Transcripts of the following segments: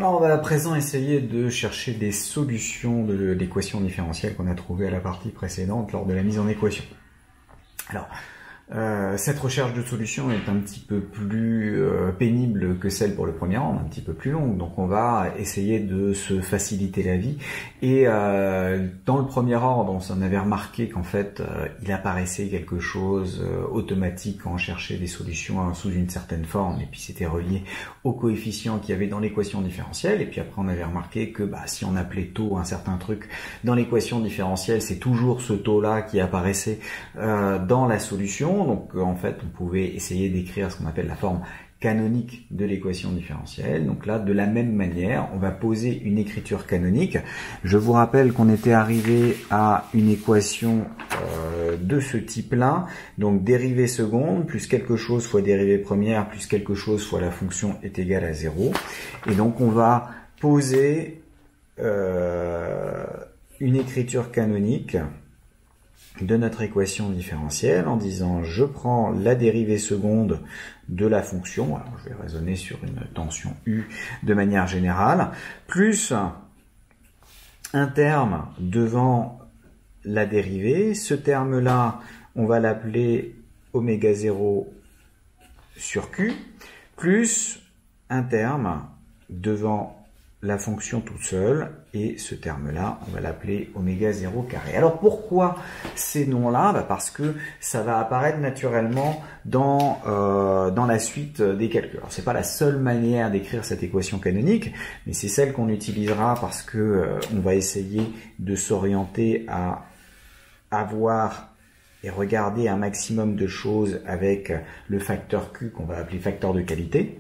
Alors on va à présent essayer de chercher des solutions de l'équation différentielle qu'on a trouvée à la partie précédente lors de la mise en équation. Alors, cette recherche de solutions est un petit peu plus pénible que celle pour le premier ordre, un petit peu plus longue. Donc on va essayer de se faciliter la vie. Et dans le premier ordre, on s'en avait remarqué qu'en fait, il apparaissait quelque chose automatique quand on cherchait des solutions sous une certaine forme. Et puis c'était relié au coefficient qu'il y avait dans l'équation différentielle. Et puis après, on avait remarqué que si on appelait taux un certain truc dans l'équation différentielle, c'est toujours ce taux-là qui apparaissait dans la solution. Donc en fait, on pouvait essayer d'écrire ce qu'on appelle la forme canonique de l'équation différentielle. Donc là, de la même manière, on va poser une écriture canonique. Je vous rappelle qu'on était arrivé à une équation de ce type-là. Donc dérivée seconde plus quelque chose fois dérivée première plus quelque chose fois la fonction est égale à 0. Et donc on va poser une écriture canonique de notre équation différentielle en disant je prends la dérivée seconde de la fonction, alors je vais raisonner sur une tension U de manière générale, plus un terme devant la dérivée, ce terme-là on va l'appeler oméga 0 sur Q, plus un terme devant la fonction toute seule, et ce terme-là, on va l'appeler oméga 0 carré. Alors pourquoi ces noms-là? Parce que ça va apparaître naturellement dans la suite des calculs. Alors c'est pas la seule manière d'écrire cette équation canonique, mais c'est celle qu'on utilisera parce que on va essayer de s'orienter à avoir et regarder un maximum de choses avec le facteur Q qu'on va appeler facteur de qualité.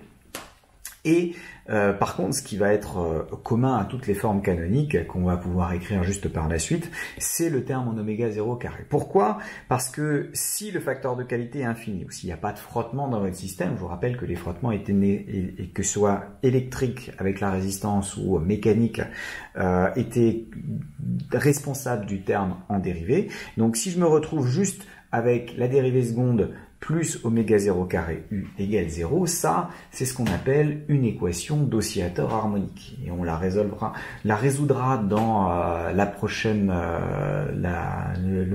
Et par contre, ce qui va être commun à toutes les formes canoniques qu'on va pouvoir écrire juste par la suite, c'est le terme en oméga 0 carré. Pourquoi? Parce que si le facteur de qualité est infini, ou s'il n'y a pas de frottement dans votre système, je vous rappelle que les frottements étaient nés, et que ce soit électrique avec la résistance ou mécanique, étaient responsables du terme en dérivée. Donc si je me retrouve juste avec la dérivée seconde plus oméga 0 carré U égale 0, ça, c'est ce qu'on appelle une équation d'oscillateur harmonique. Et on la résoudra dans le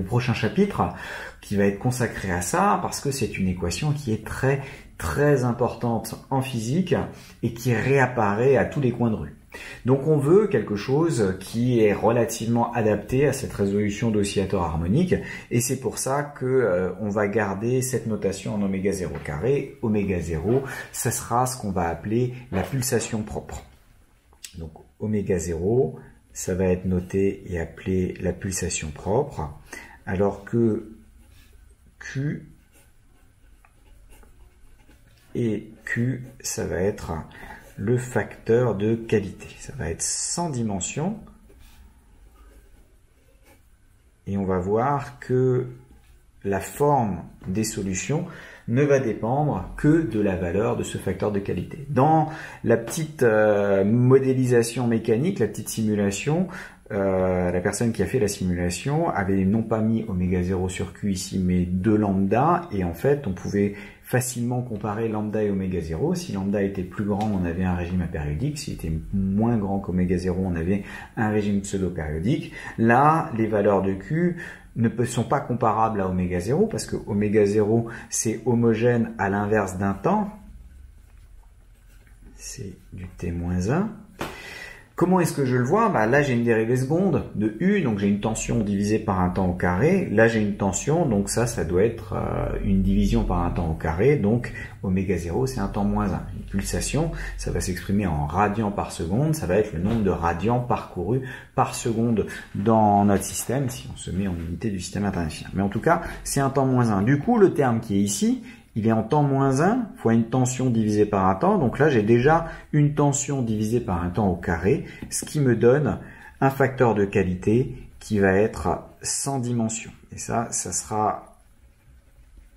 prochain chapitre qui va être consacré à ça, parce que c'est une équation qui est très, très importante en physique et qui réapparaît à tous les coins de rue. Donc on veut quelque chose qui est relativement adapté à cette résolution d'oscillateur harmonique, et c'est pour ça que on va garder cette notation en oméga 0 carré. Oméga 0, ça sera ce qu'on va appeler la pulsation propre. Donc oméga 0, ça va être noté et appelé la pulsation propre, alors que Q et Q, ça va être le facteur de qualité. Ça va être sans dimension. Et on va voir que la forme des solutions ne va dépendre que de la valeur de ce facteur de qualité. Dans la petite modélisation mécanique, la petite simulation, la personne qui a fait la simulation avait non pas mis oméga 0 sur Q ici, mais 2 lambda, et en fait on pouvait facilement comparer lambda et oméga 0. Si lambda était plus grand, on avait un régime apériodique. S'il était moins grand qu'oméga 0, on avait un régime pseudo-périodique. Là, les valeurs de Q ne sont pas comparables à oméga 0, parce que oméga 0, c'est homogène à l'inverse d'un temps. C'est du t-1. Comment est-ce que je le vois? Là, j'ai une dérivée seconde de U, donc j'ai une tension divisée par un temps au carré. Là, j'ai une tension, donc ça doit être une division par un temps au carré. Donc, oméga 0, c'est un temps moins 1. Une pulsation, ça va s'exprimer en radians par seconde. Ça va être le nombre de radians parcourus par seconde dans notre système, si on se met en unité du système international. Mais en tout cas, c'est un temps moins 1. Du coup, le terme qui est ici, il est en temps moins 1 fois une tension divisée par un temps. Donc là, j'ai déjà une tension divisée par un temps au carré, ce qui me donne un facteur de qualité qui va être sans dimension. Et ça sera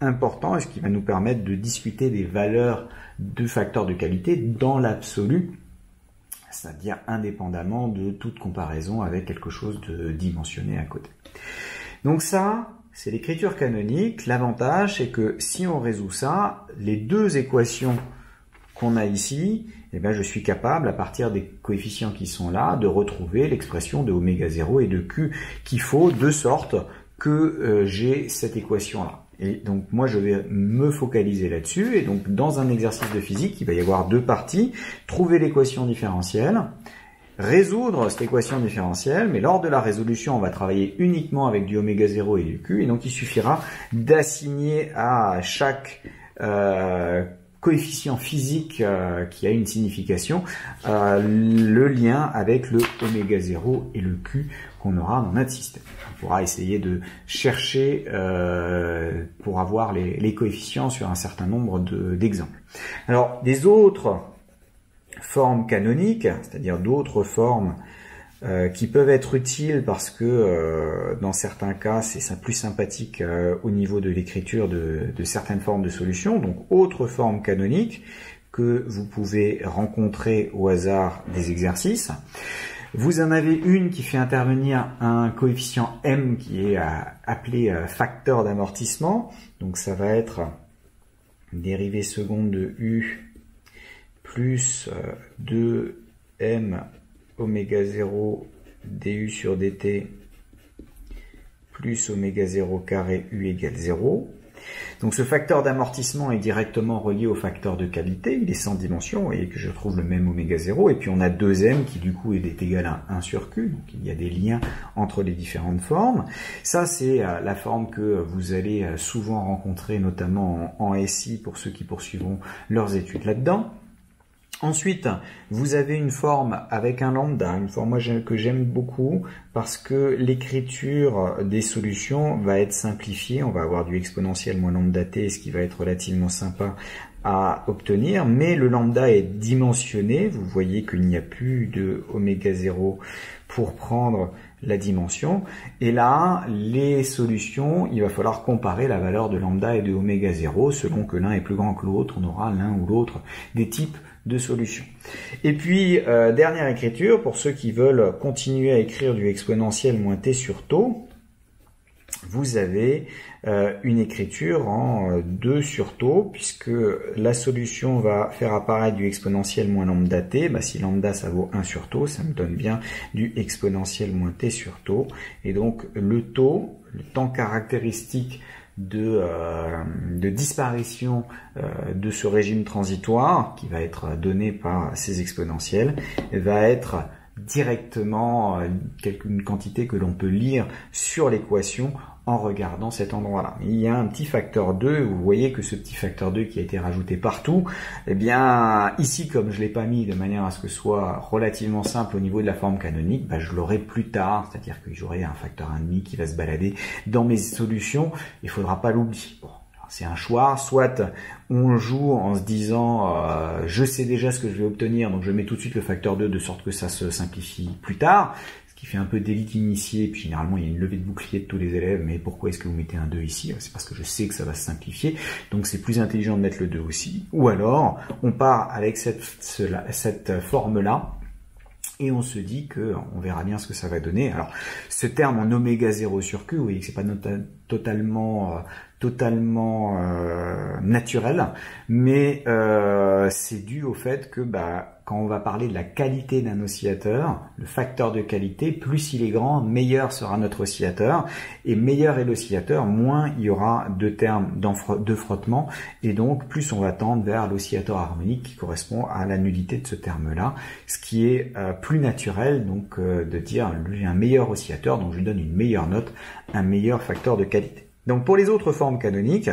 important, et ce qui va nous permettre de discuter des valeurs de facteurs de qualité dans l'absolu, c'est-à-dire indépendamment de toute comparaison avec quelque chose de dimensionné à côté. Donc ça, c'est l'écriture canonique. L'avantage, c'est que si on résout ça, les deux équations qu'on a ici eh bien, je suis capable, à partir des coefficients qui sont là, de retrouver l'expression de oméga 0 et de Q qu'il faut, de sorte que j'ai cette équation-là. Et donc, moi, je vais me focaliser là-dessus. Et donc, dans un exercice de physique, il va y avoir deux parties. Trouver l'équation différentielle, résoudre cette équation différentielle, mais lors de la résolution, on va travailler uniquement avec du oméga 0 et du Q, et donc il suffira d'assigner à chaque coefficient physique qui a une signification le lien avec le oméga 0 et le Q qu'on aura dans notre système. On pourra essayer de chercher pour avoir les coefficients sur un certain nombre d'exemples. Alors, des autres formes canoniques, c'est-à-dire d'autres formes qui peuvent être utiles parce que dans certains cas c'est plus sympathique au niveau de l'écriture de certaines formes de solutions. Donc autres formes canoniques que vous pouvez rencontrer au hasard des exercices. Vous en avez une qui fait intervenir un coefficient m qui est appelé facteur d'amortissement. Donc ça va être dérivée seconde de u plus 2m oméga 0 du sur dt plus oméga 0 carré u égale 0. Donc ce facteur d'amortissement est directement relié au facteur de qualité, il est sans dimension et que je trouve le même oméga 0. Et puis on a 2m qui du coup est égal à 1 sur q, donc il y a des liens entre les différentes formes. Ça c'est la forme que vous allez souvent rencontrer notamment en SI pour ceux qui poursuivront leurs études là-dedans. Ensuite, vous avez une forme avec un lambda, une forme que j'aime beaucoup parce que l'écriture des solutions va être simplifiée. On va avoir du exponentiel moins lambda t, ce qui va être relativement sympa à obtenir, mais le lambda est dimensionné. Vous voyez qu'il n'y a plus de oméga 0 pour prendre la dimension. Et là, les solutions, il va falloir comparer la valeur de lambda et de oméga 0. Selon que l'un est plus grand que l'autre, on aura l'un ou l'autre des types de solutions. Et puis, dernière écriture, pour ceux qui veulent continuer à écrire du exponentiel moins t sur tau, vous avez une écriture en 2 sur tau, puisque la solution va faire apparaître du exponentiel moins lambda t. Bah, si lambda ça vaut 1 sur tau, ça me donne bien du exponentiel moins t sur tau. Et donc le tau, le temps caractéristique de disparition de ce régime transitoire, qui va être donné par ces exponentiels, va être directement une quantité que l'on peut lire sur l'équation en regardant cet endroit-là. Il y a un petit facteur 2, vous voyez que ce petit facteur 2 qui a été rajouté partout, eh bien ici comme je ne l'ai pas mis de manière à ce que ce soit relativement simple au niveau de la forme canonique, bah, je l'aurai plus tard, c'est-à-dire que j'aurai un facteur 1,5 qui va se balader dans mes solutions, il ne faudra pas l'oublier. Bon. C'est un choix, soit on joue en se disant je sais déjà ce que je vais obtenir, donc je mets tout de suite le facteur 2 de sorte que ça se simplifie plus tard, ce qui fait un peu d'élite initiée, puis généralement il y a une levée de bouclier de tous les élèves, mais pourquoi est-ce que vous mettez un 2 ici? C'est parce que je sais que ça va se simplifier, donc c'est plus intelligent de mettre le 2 aussi. Ou alors on part avec cette forme-là, et on se dit que on verra bien ce que ça va donner. Alors, ce terme en oméga 0 sur Q, vous voyez que c'est pas totalement naturel, mais c'est dû au fait que quand on va parler de la qualité d'un oscillateur, le facteur de qualité, plus il est grand, meilleur sera notre oscillateur, et meilleur est l'oscillateur, moins il y aura de termes de frottement, et donc plus on va tendre vers l'oscillateur harmonique qui correspond à la nullité de ce terme-là, ce qui est plus naturel, donc de dire lui un meilleur oscillateur, donc je lui donne une meilleure note, un meilleur facteur de qualité. Donc pour les autres formes canoniques,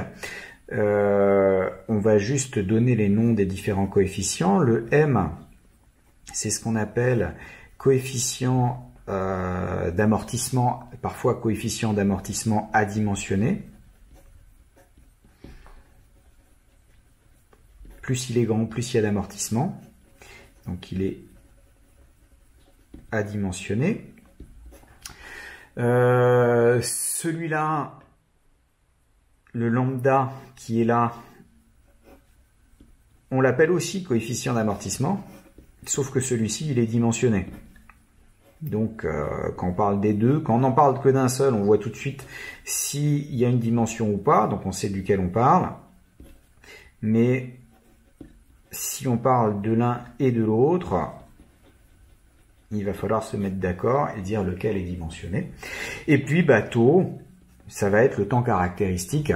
on va juste donner les noms des différents coefficients. Le M, c'est ce qu'on appelle coefficient d'amortissement, parfois coefficient d'amortissement adimensionné. Plus il est grand, plus il y a d'amortissement. Donc il est adimensionné. Celui-là, le lambda qui est là, on l'appelle aussi coefficient d'amortissement, sauf que celui-ci, il est dimensionné. Donc, quand on parle des deux, quand on n'en parle que d'un seul, on voit tout de suite s'il y a une dimension ou pas, donc on sait duquel on parle. Mais si on parle de l'un et de l'autre, il va falloir se mettre d'accord et dire lequel est dimensionné. Et puis, taux, ça va être le temps caractéristique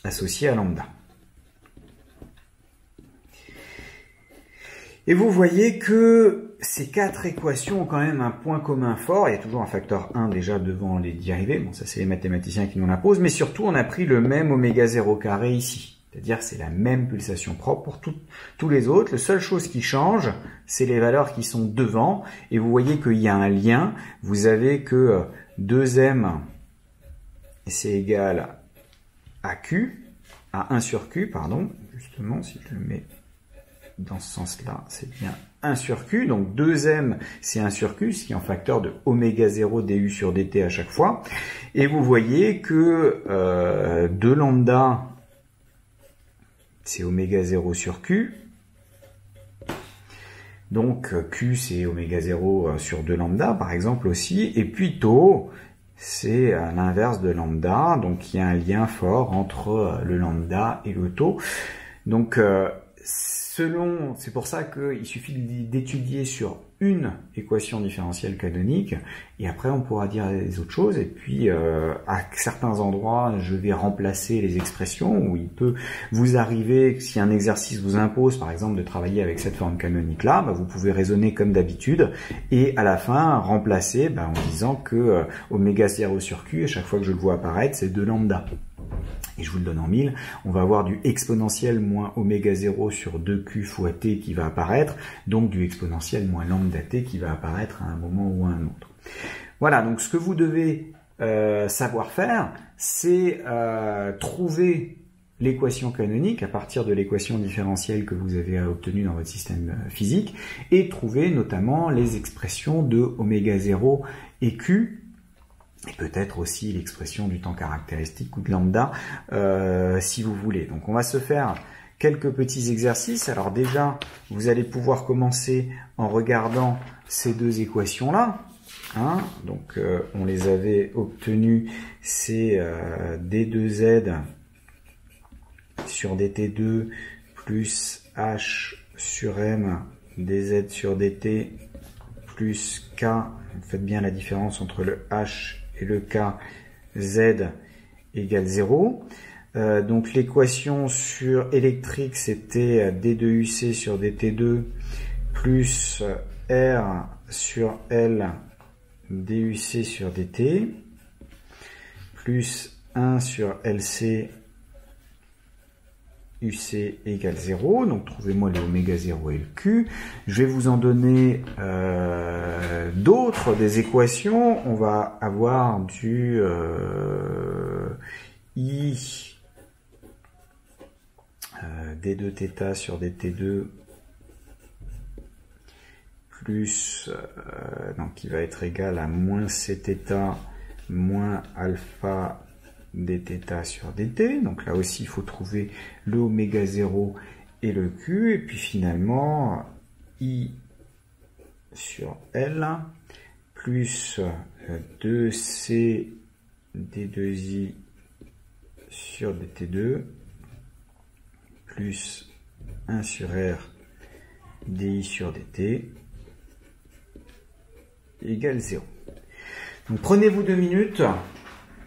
associé à lambda. Et vous voyez que ces quatre équations ont quand même un point commun fort. Il y a toujours un facteur 1 déjà devant les dérivés. Bon, ça c'est les mathématiciens qui nous l'imposent. Mais surtout, on a pris le même oméga 0 carré ici. C'est-à-dire que c'est la même pulsation propre pour tous les autres. La seule chose qui change, c'est les valeurs qui sont devant. Et vous voyez qu'il y a un lien. Vous avez que 2m, c'est égal à Q, à 1 sur Q, pardon. Justement, si je le mets dans ce sens-là, c'est bien 1 sur Q. Donc 2m, c'est 1 sur Q, ce qui est en facteur de oméga 0 du sur dt à chaque fois. Et vous voyez que 2 lambda, c'est oméga 0 sur Q. Donc Q, c'est oméga 0 sur 2 lambda, par exemple aussi. Et puis tau, c'est l'inverse de lambda. Donc il y a un lien fort entre le lambda et le tau. Donc c'est pour ça qu'il suffit d'étudier sur une équation différentielle canonique et après on pourra dire les autres choses. Et puis à certains endroits, je vais remplacer les expressions où il peut vous arriver, si un exercice vous impose par exemple de travailler avec cette forme canonique là, vous pouvez raisonner comme d'habitude et à la fin remplacer en disant que oméga 0 sur Q, à chaque fois que je le vois apparaître, c'est 2 lambda. Et je vous le donne en 1000, on va avoir du exponentiel moins oméga 0 sur 2q fois t qui va apparaître, donc du exponentiel moins lambda t qui va apparaître à un moment ou à un autre. Voilà, donc ce que vous devez savoir faire, c'est trouver l'équation canonique à partir de l'équation différentielle que vous avez obtenue dans votre système physique, et trouver notamment les expressions de oméga 0 et q, et peut-être aussi l'expression du temps caractéristique ou de lambda, si vous voulez. Donc on va se faire quelques petits exercices. Alors déjà, vous allez pouvoir commencer en regardant ces deux équations-là. Donc on les avait obtenues, c'est d2z sur dt2 plus h sur m dz sur dt plus k. Faites bien la différence entre le h et le k, z égale 0. Donc l'équation sur électrique, c'était d2uc sur dt2 plus r sur l duc sur dt plus 1 sur lc uc égale 0. Donc trouvez-moi le oméga 0 et le q. Je vais vous en donner d'autres, des équations. On va avoir du i d2θ sur dt2 plus donc qui va être égal à moins cθ moins alpha dθ sur dt. Donc là aussi il faut trouver le oméga 0 et le q, et puis finalement i sur l plus 2c d2i sur dt2 plus 1 sur r di sur dt égale 0. Donc prenez-vous 2 minutes,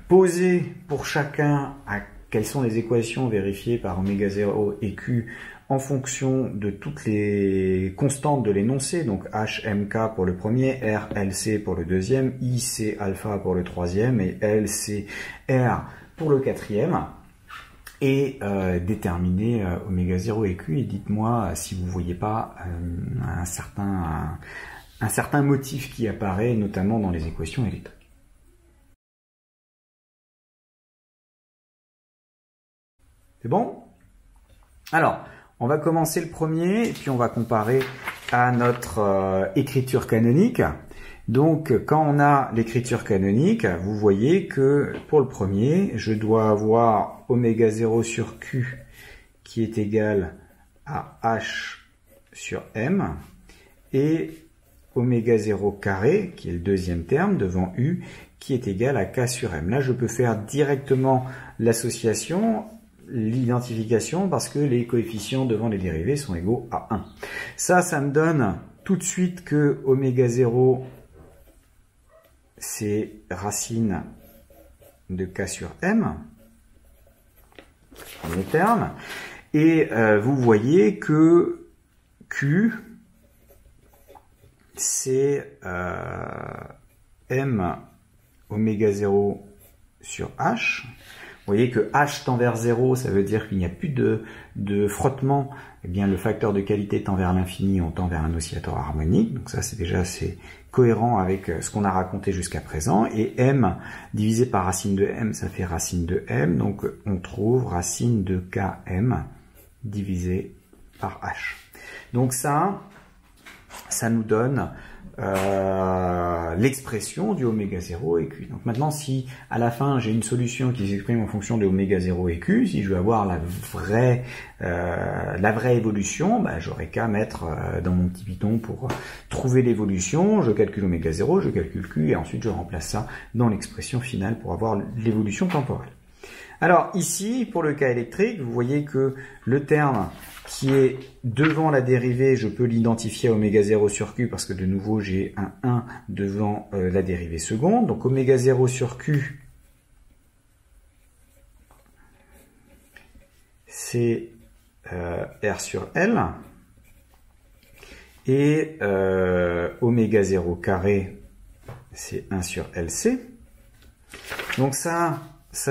posez pour chacun quelles sont les équations vérifiées par oméga 0 et q en fonction de toutes les constantes de l'énoncé, donc h, m, k pour le premier, r, l, c pour le deuxième, i, c, alpha pour le troisième et l, c, r pour le quatrième, et déterminer oméga 0 et q, et dites-moi si vous ne voyez pas un certain motif qui apparaît notamment dans les équations électriques. C'est bon? Alors, on va commencer le premier, et puis on va comparer à notre écriture canonique. Donc, quand on a l'écriture canonique, vous voyez que pour le premier, je dois avoir oméga 0 sur q qui est égal à h sur m, et oméga 0 carré, qui est le deuxième terme, devant U, qui est égal à K sur M. Là, je peux faire directement l'association, l'identification, parce que les coefficients devant les dérivés sont égaux à 1. Ça me donne tout de suite que oméga 0, c'est racine de K sur M, premier terme. Et vous voyez que Q, c'est M oméga 0 sur H. Vous voyez que H tend vers 0, ça veut dire qu'il n'y a plus de frottement. Eh bien, le facteur de qualité tend vers l'infini, on tend vers un oscillateur harmonique. Donc ça, c'est déjà assez cohérent avec ce qu'on a raconté jusqu'à présent. Et M divisé par racine de M, ça fait racine de M. Donc on trouve racine de Km divisé par H. Donc ça nous donne l'expression du oméga 0 et Q. Donc maintenant, si à la fin j'ai une solution qui s'exprime en fonction de oméga 0 et Q, si je veux avoir la vraie évolution, j'aurais qu'à mettre dans mon petit Python pour trouver l'évolution, je calcule oméga 0, je calcule Q et ensuite je remplace ça dans l'expression finale pour avoir l'évolution temporelle. Alors ici, pour le cas électrique, vous voyez que le terme qui est devant la dérivée, je peux l'identifier à oméga 0 sur Q parce que de nouveau j'ai un 1 devant la dérivée seconde. Donc oméga 0 sur Q, c'est R sur L. Et oméga 0 carré, c'est 1 sur LC. Donc ça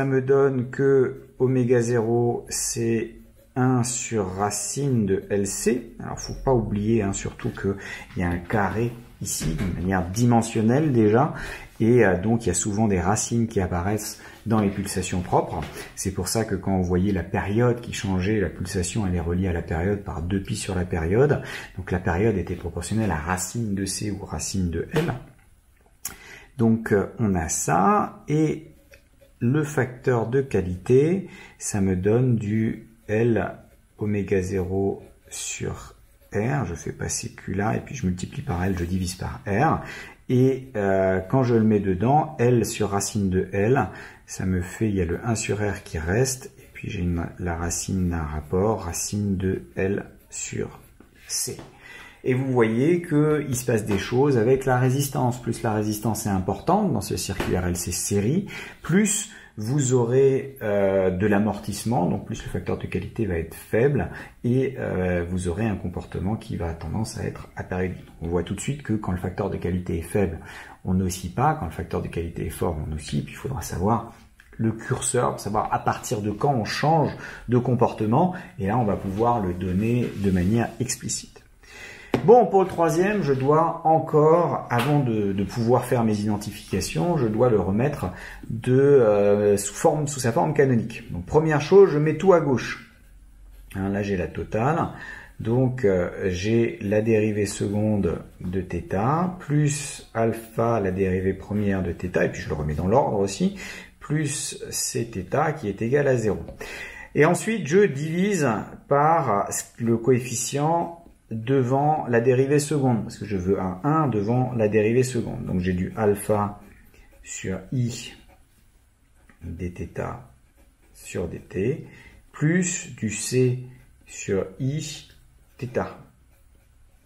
me donne que oméga 0, c'est 1 sur racine de LC. Alors, faut pas oublier surtout qu'il y a un carré ici, de manière dimensionnelle déjà, et donc il y a souvent des racines qui apparaissent dans les pulsations propres. C'est pour ça que quand vous voyez la période qui changeait, la pulsation elle est reliée à la période par 2π sur la période. Donc la période était proportionnelle à racine de C ou racine de L. Donc on a ça, et le facteur de qualité, ça me donne du L oméga 0 sur R, je fais passer Q là, et puis je multiplie par L, je divise par R, et quand je le mets dedans, L sur racine de L, ça me fait, il y a le 1 sur R qui reste, et puis j'ai la racine d'un rapport, racine de L sur C. Et vous voyez qu'il se passe des choses avec la résistance. Plus la résistance est importante dans ce circuit RLC série, plus vous aurez de l'amortissement, donc plus le facteur de qualité va être faible, et vous aurez un comportement qui va tendance à être apériodique. On voit tout de suite que quand le facteur de qualité est faible, on n'oscille pas, quand le facteur de qualité est fort, on oscille, puis il faudra savoir le curseur, pour savoir à partir de quand on change de comportement, et là on va pouvoir le donner de manière explicite. Bon, pour le troisième, je dois encore, avant de pouvoir faire mes identifications, je dois le remettre sous sa forme canonique. Donc première chose, je mets tout à gauche. Là j'ai la totale, donc j'ai la dérivée seconde de θ, plus alpha, la dérivée première de θ, et puis je le remets dans l'ordre aussi, plus cθ qui est égal à 0. Et ensuite je divise par le coefficient devant la dérivée seconde, parce que je veux un 1 devant la dérivée seconde. Donc j'ai du alpha sur i dθ sur dt, plus du c sur i θ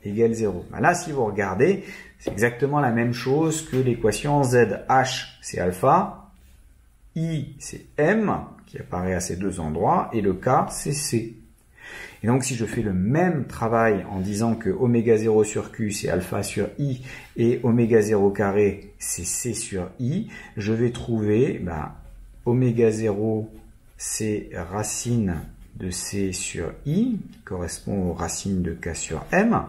égale 0. Là, si vous regardez, c'est exactement la même chose que l'équation z. H, c'est alpha, i, c'est m, qui apparaît à ces deux endroits, et le k, c'est c. Et donc, si je fais le même travail en disant que oméga 0 sur Q, c'est alpha sur I, et oméga 0 carré, c'est C sur I, je vais trouver oméga 0, c'est racine de C sur I, qui correspond aux racines de K sur M,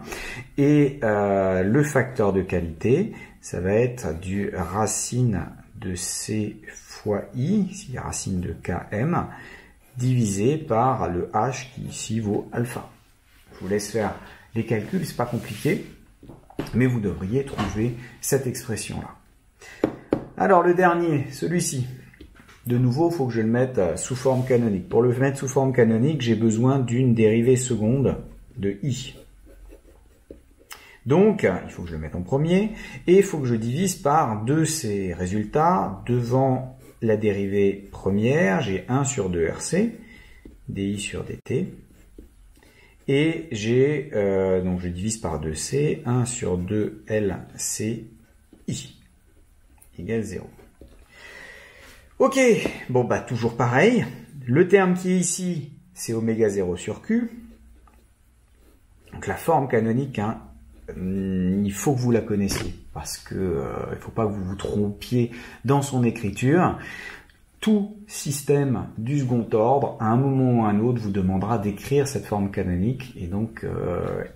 et le facteur de qualité, ça va être du racine de C fois I, ici racine de Km, divisé par le H qui ici vaut alpha. Je vous laisse faire les calculs, c'est pas compliqué, mais vous devriez trouver cette expression-là. Alors le dernier, celui-ci, de nouveau, il faut que je le mette sous forme canonique. Pour le mettre sous forme canonique, j'ai besoin d'une dérivée seconde de I. Donc, il faut que je le mette en premier, et il faut que je divise par 2 ces résultats. Devant la dérivée première, j'ai 1 sur 2 RC, DI sur DT, et j'ai, donc je divise par 2C, 1 sur 2 LCI, égale 0. Ok, bon bah toujours pareil, le terme qui est ici, c'est oméga 0 sur Q, donc la forme canonique, hein, il faut que vous la connaissiez, parce que il ne faut pas que vous vous trompiez dans son écriture. Tout système du second ordre, à un moment ou à un autre, vous demandera d'écrire cette forme canonique, et donc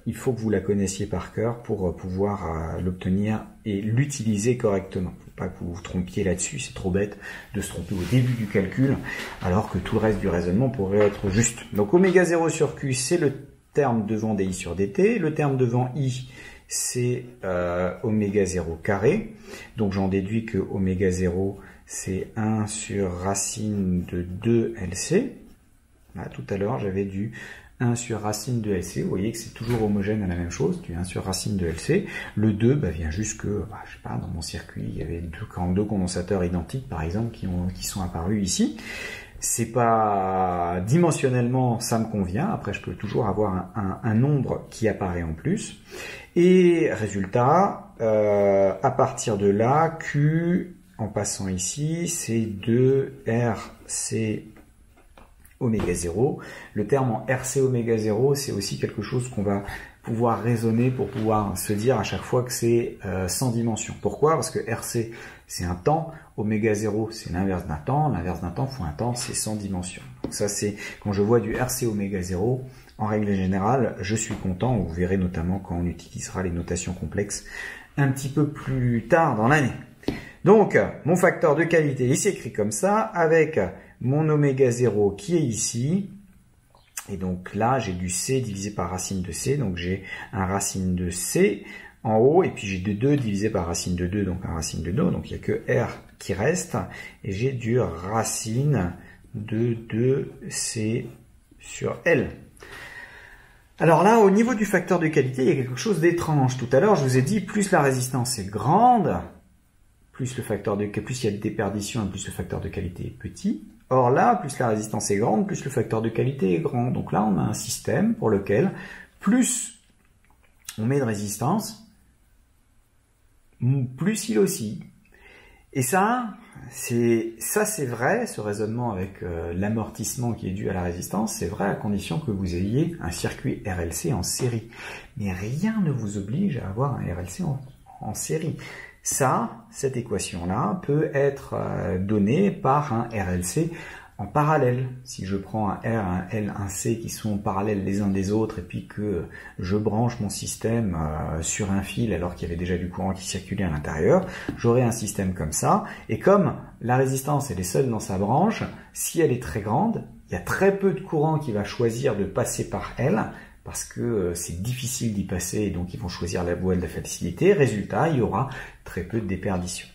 il faut que vous la connaissiez par cœur pour pouvoir l'obtenir et l'utiliser correctement. Il ne faut pas que vous vous trompiez là-dessus, c'est trop bête de se tromper au début du calcul, alors que tout le reste du raisonnement pourrait être juste. Donc oméga 0 sur Q, c'est le terme devant DI sur DT, le terme devant I, c'est oméga 0 carré, donc j'en déduis que oméga 0, c'est 1 sur racine de 2 LC. Là, tout à l'heure, j'avais du 1 sur racine de LC. Vous voyez que c'est toujours homogène à la même chose, du 1 sur racine de LC. Le 2 vient juste que, je sais pas, dans mon circuit, il y avait deux condensateurs identiques, par exemple, qui sont apparus ici. C'est pas dimensionnellement, ça me convient. Après, je peux toujours avoir un nombre qui apparaît en plus. Et résultat, à partir de là, Q, en passant ici, c'est 2RC oméga 0. Le terme en RC oméga 0, c'est aussi quelque chose qu'on va pouvoir raisonner pour pouvoir se dire à chaque fois que c'est sans dimension. Pourquoi? Parce que RC, c'est un temps, oméga 0, c'est l'inverse d'un temps fois un temps, c'est sans dimension. Donc ça, c'est quand je vois du RC oméga 0, en règle générale, je suis content. Vous verrez notamment quand on utilisera les notations complexes un petit peu plus tard dans l'année. Donc, mon facteur de qualité, il s'écrit comme ça, avec mon oméga 0 qui est ici. Et donc là, j'ai du C divisé par racine de C. Donc j'ai un racine de C en haut. Et puis j'ai de 2 divisé par racine de 2, donc un racine de 2. Donc il n'y a que R qui reste. Et j'ai du racine de 2C sur L. Alors là, au niveau du facteur de qualité, il y a quelque chose d'étrange. Tout à l'heure, je vous ai dit, plus la résistance est grande, plus il y a de déperdition et plus le facteur de qualité est petit. Or là, plus la résistance est grande, plus le facteur de qualité est grand. Donc là, on a un système pour lequel plus on met de résistance, plus il oscille. Et ça, c'est vrai, ce raisonnement avec l'amortissement qui est dû à la résistance, c'est vrai à condition que vous ayez un circuit RLC en série. Mais rien ne vous oblige à avoir un RLC en série. Ça, cette équation-là peut être donnée par un RLC en parallèle. Si je prends un R, un L, un C qui sont parallèles les uns des autres et puis que je branche mon système sur un fil alors qu'il y avait déjà du courant qui circulait à l'intérieur, j'aurai un système comme ça. Et comme la résistance elle est seule dans sa branche, si elle est très grande, il y a très peu de courant qui va choisir de passer par elle, parce que c'est difficile d'y passer et donc ils vont choisir la voie de la facilité. Résultat, il y aura très peu de déperdition.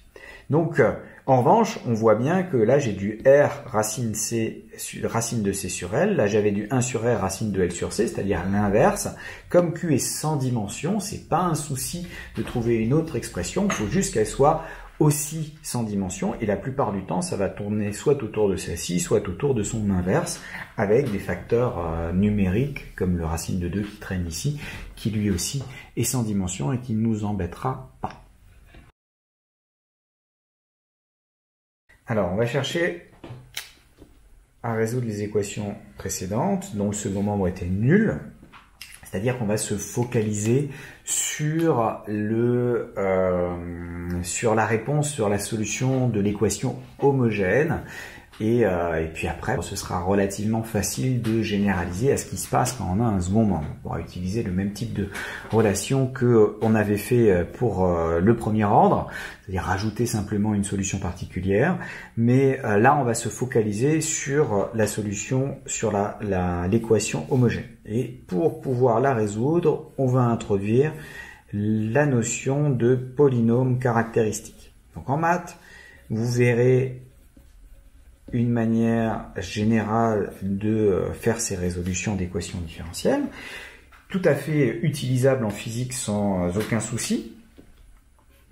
Donc, en revanche, on voit bien que là, j'ai du R racine de C sur L. Là, j'avais du 1 sur R racine de L sur C, c'est-à-dire l'inverse. Comme Q est sans dimension, c'est pas un souci de trouver une autre expression. Il faut juste qu'elle soit aussi sans dimension, et la plupart du temps, ça va tourner soit autour de celle-ci, soit autour de son inverse, avec des facteurs numériques, comme le racine de 2 qui traîne ici, qui lui aussi est sans dimension et qui ne nous embêtera pas. Alors, on va chercher à résoudre les équations précédentes, dont le second membre était nul. C'est-à-dire qu'on va se focaliser sur sur la réponse, sur la solution de l'équation homogène. Et puis après, ce sera relativement facile de généraliser à ce qui se passe quand on a un second membre. On pourra utiliser le même type de relation que on avait fait pour le premier ordre, c'est-à-dire rajouter simplement une solution particulière. Mais là, on va se focaliser sur la solution, sur l'équation homogène. Et pour pouvoir la résoudre, on va introduire la notion de polynôme caractéristique. Donc en maths, vous verrez une manière générale de faire ces résolutions d'équations différentielles. tout à fait utilisable en physique sans aucun souci,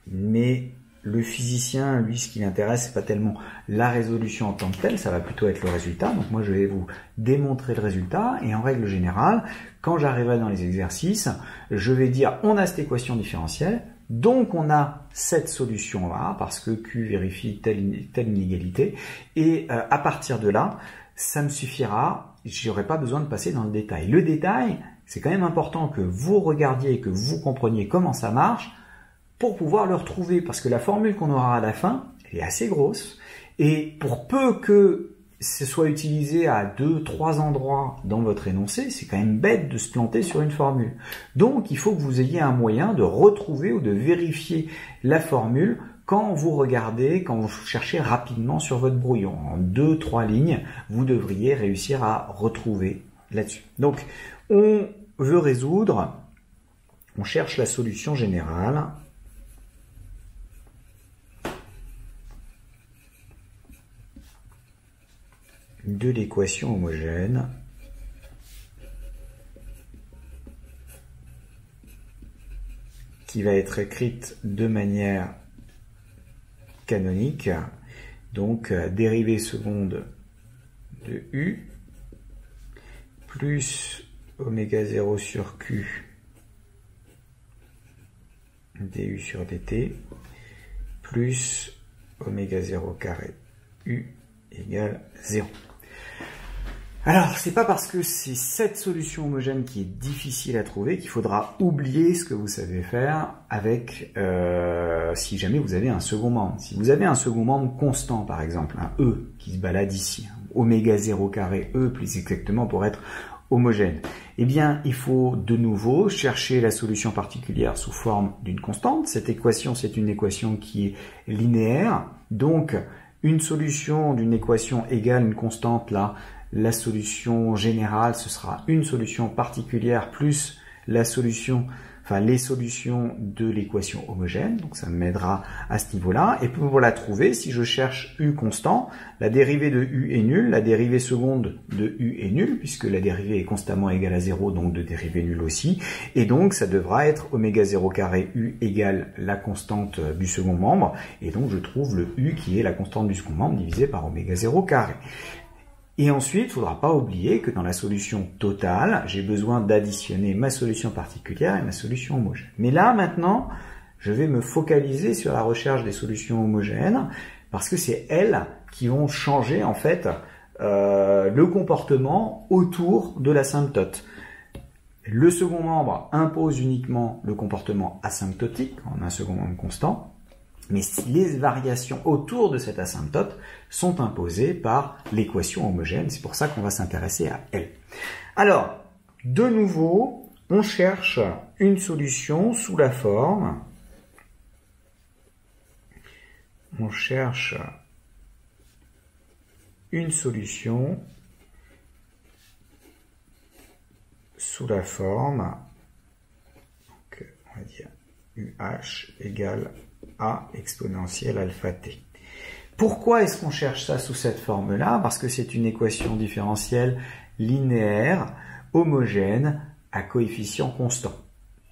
mais le physicien, lui, ce qui l'intéresse, c'est pas tellement la résolution en tant que telle, ça va plutôt être le résultat. Donc moi, je vais vous démontrer le résultat, et en règle générale, quand j'arriverai dans les exercices, je vais dire, on a cette équation différentielle, donc on a cette solution-là, parce que Q vérifie telle inégalité, et à partir de là, ça me suffira, j'aurai pas besoin de passer dans le détail. Le détail, c'est quand même important que vous regardiez et que vous compreniez comment ça marche, pour pouvoir le retrouver, parce que la formule qu'on aura à la fin, elle est assez grosse, et pour peu que ce soit utilisé à 2-3 endroits dans votre énoncé, c'est quand même bête de se planter sur une formule. Donc, il faut que vous ayez un moyen de retrouver ou de vérifier la formule quand vous regardez, quand vous cherchez rapidement sur votre brouillon. En 2-3 lignes, vous devriez réussir à retrouver là-dessus. Donc, on veut résoudre, on cherche la solution générale, de l'équation homogène qui va être écrite de manière canonique, donc dérivée seconde de U plus oméga 0 sur Q du sur dt plus oméga 0 carré U égale 0. Alors, c'est pas parce que c'est cette solution homogène qui est difficile à trouver qu'il faudra oublier ce que vous savez faire avec, si jamais vous avez un second membre. Si vous avez un second membre constant, par exemple, un E qui se balade ici, oméga 0 carré E plus exactement pour être homogène, eh bien, il faut de nouveau chercher la solution particulière sous forme d'une constante. Cette équation, c'est une équation qui est linéaire, donc une solution d'une équation égale une constante là, la solution générale, ce sera une solution particulière plus la solution, enfin les solutions de l'équation homogène. Donc ça m'aidera à ce niveau-là. Et pour la trouver, si je cherche U constant, la dérivée de U est nulle, la dérivée seconde de U est nulle, puisque la dérivée est constamment égale à 0, donc de dérivée nulle aussi. Et donc ça devra être oméga 0 carré U égale la constante du second membre. Et donc je trouve le U qui est la constante du second membre divisé par oméga 0 carré. Et ensuite, il ne faudra pas oublier que dans la solution totale, j'ai besoin d'additionner ma solution particulière et ma solution homogène. Mais là, maintenant, je vais me focaliser sur la recherche des solutions homogènes parce que c'est elles qui vont changer, en fait, le comportement autour de l'asymptote. Le second membre impose uniquement le comportement asymptotique en un second membre constant. Mais les variations autour de cette asymptote sont imposées par l'équation homogène. C'est pour ça qu'on va s'intéresser à elle. Alors, de nouveau, on cherche une solution sous la forme. On cherche une solution sous la forme, donc on va dire UH égale A exponentielle alpha t. Pourquoi est-ce qu'on cherche ça sous cette forme-là? Parce que c'est une équation différentielle linéaire, homogène, à coefficient constant.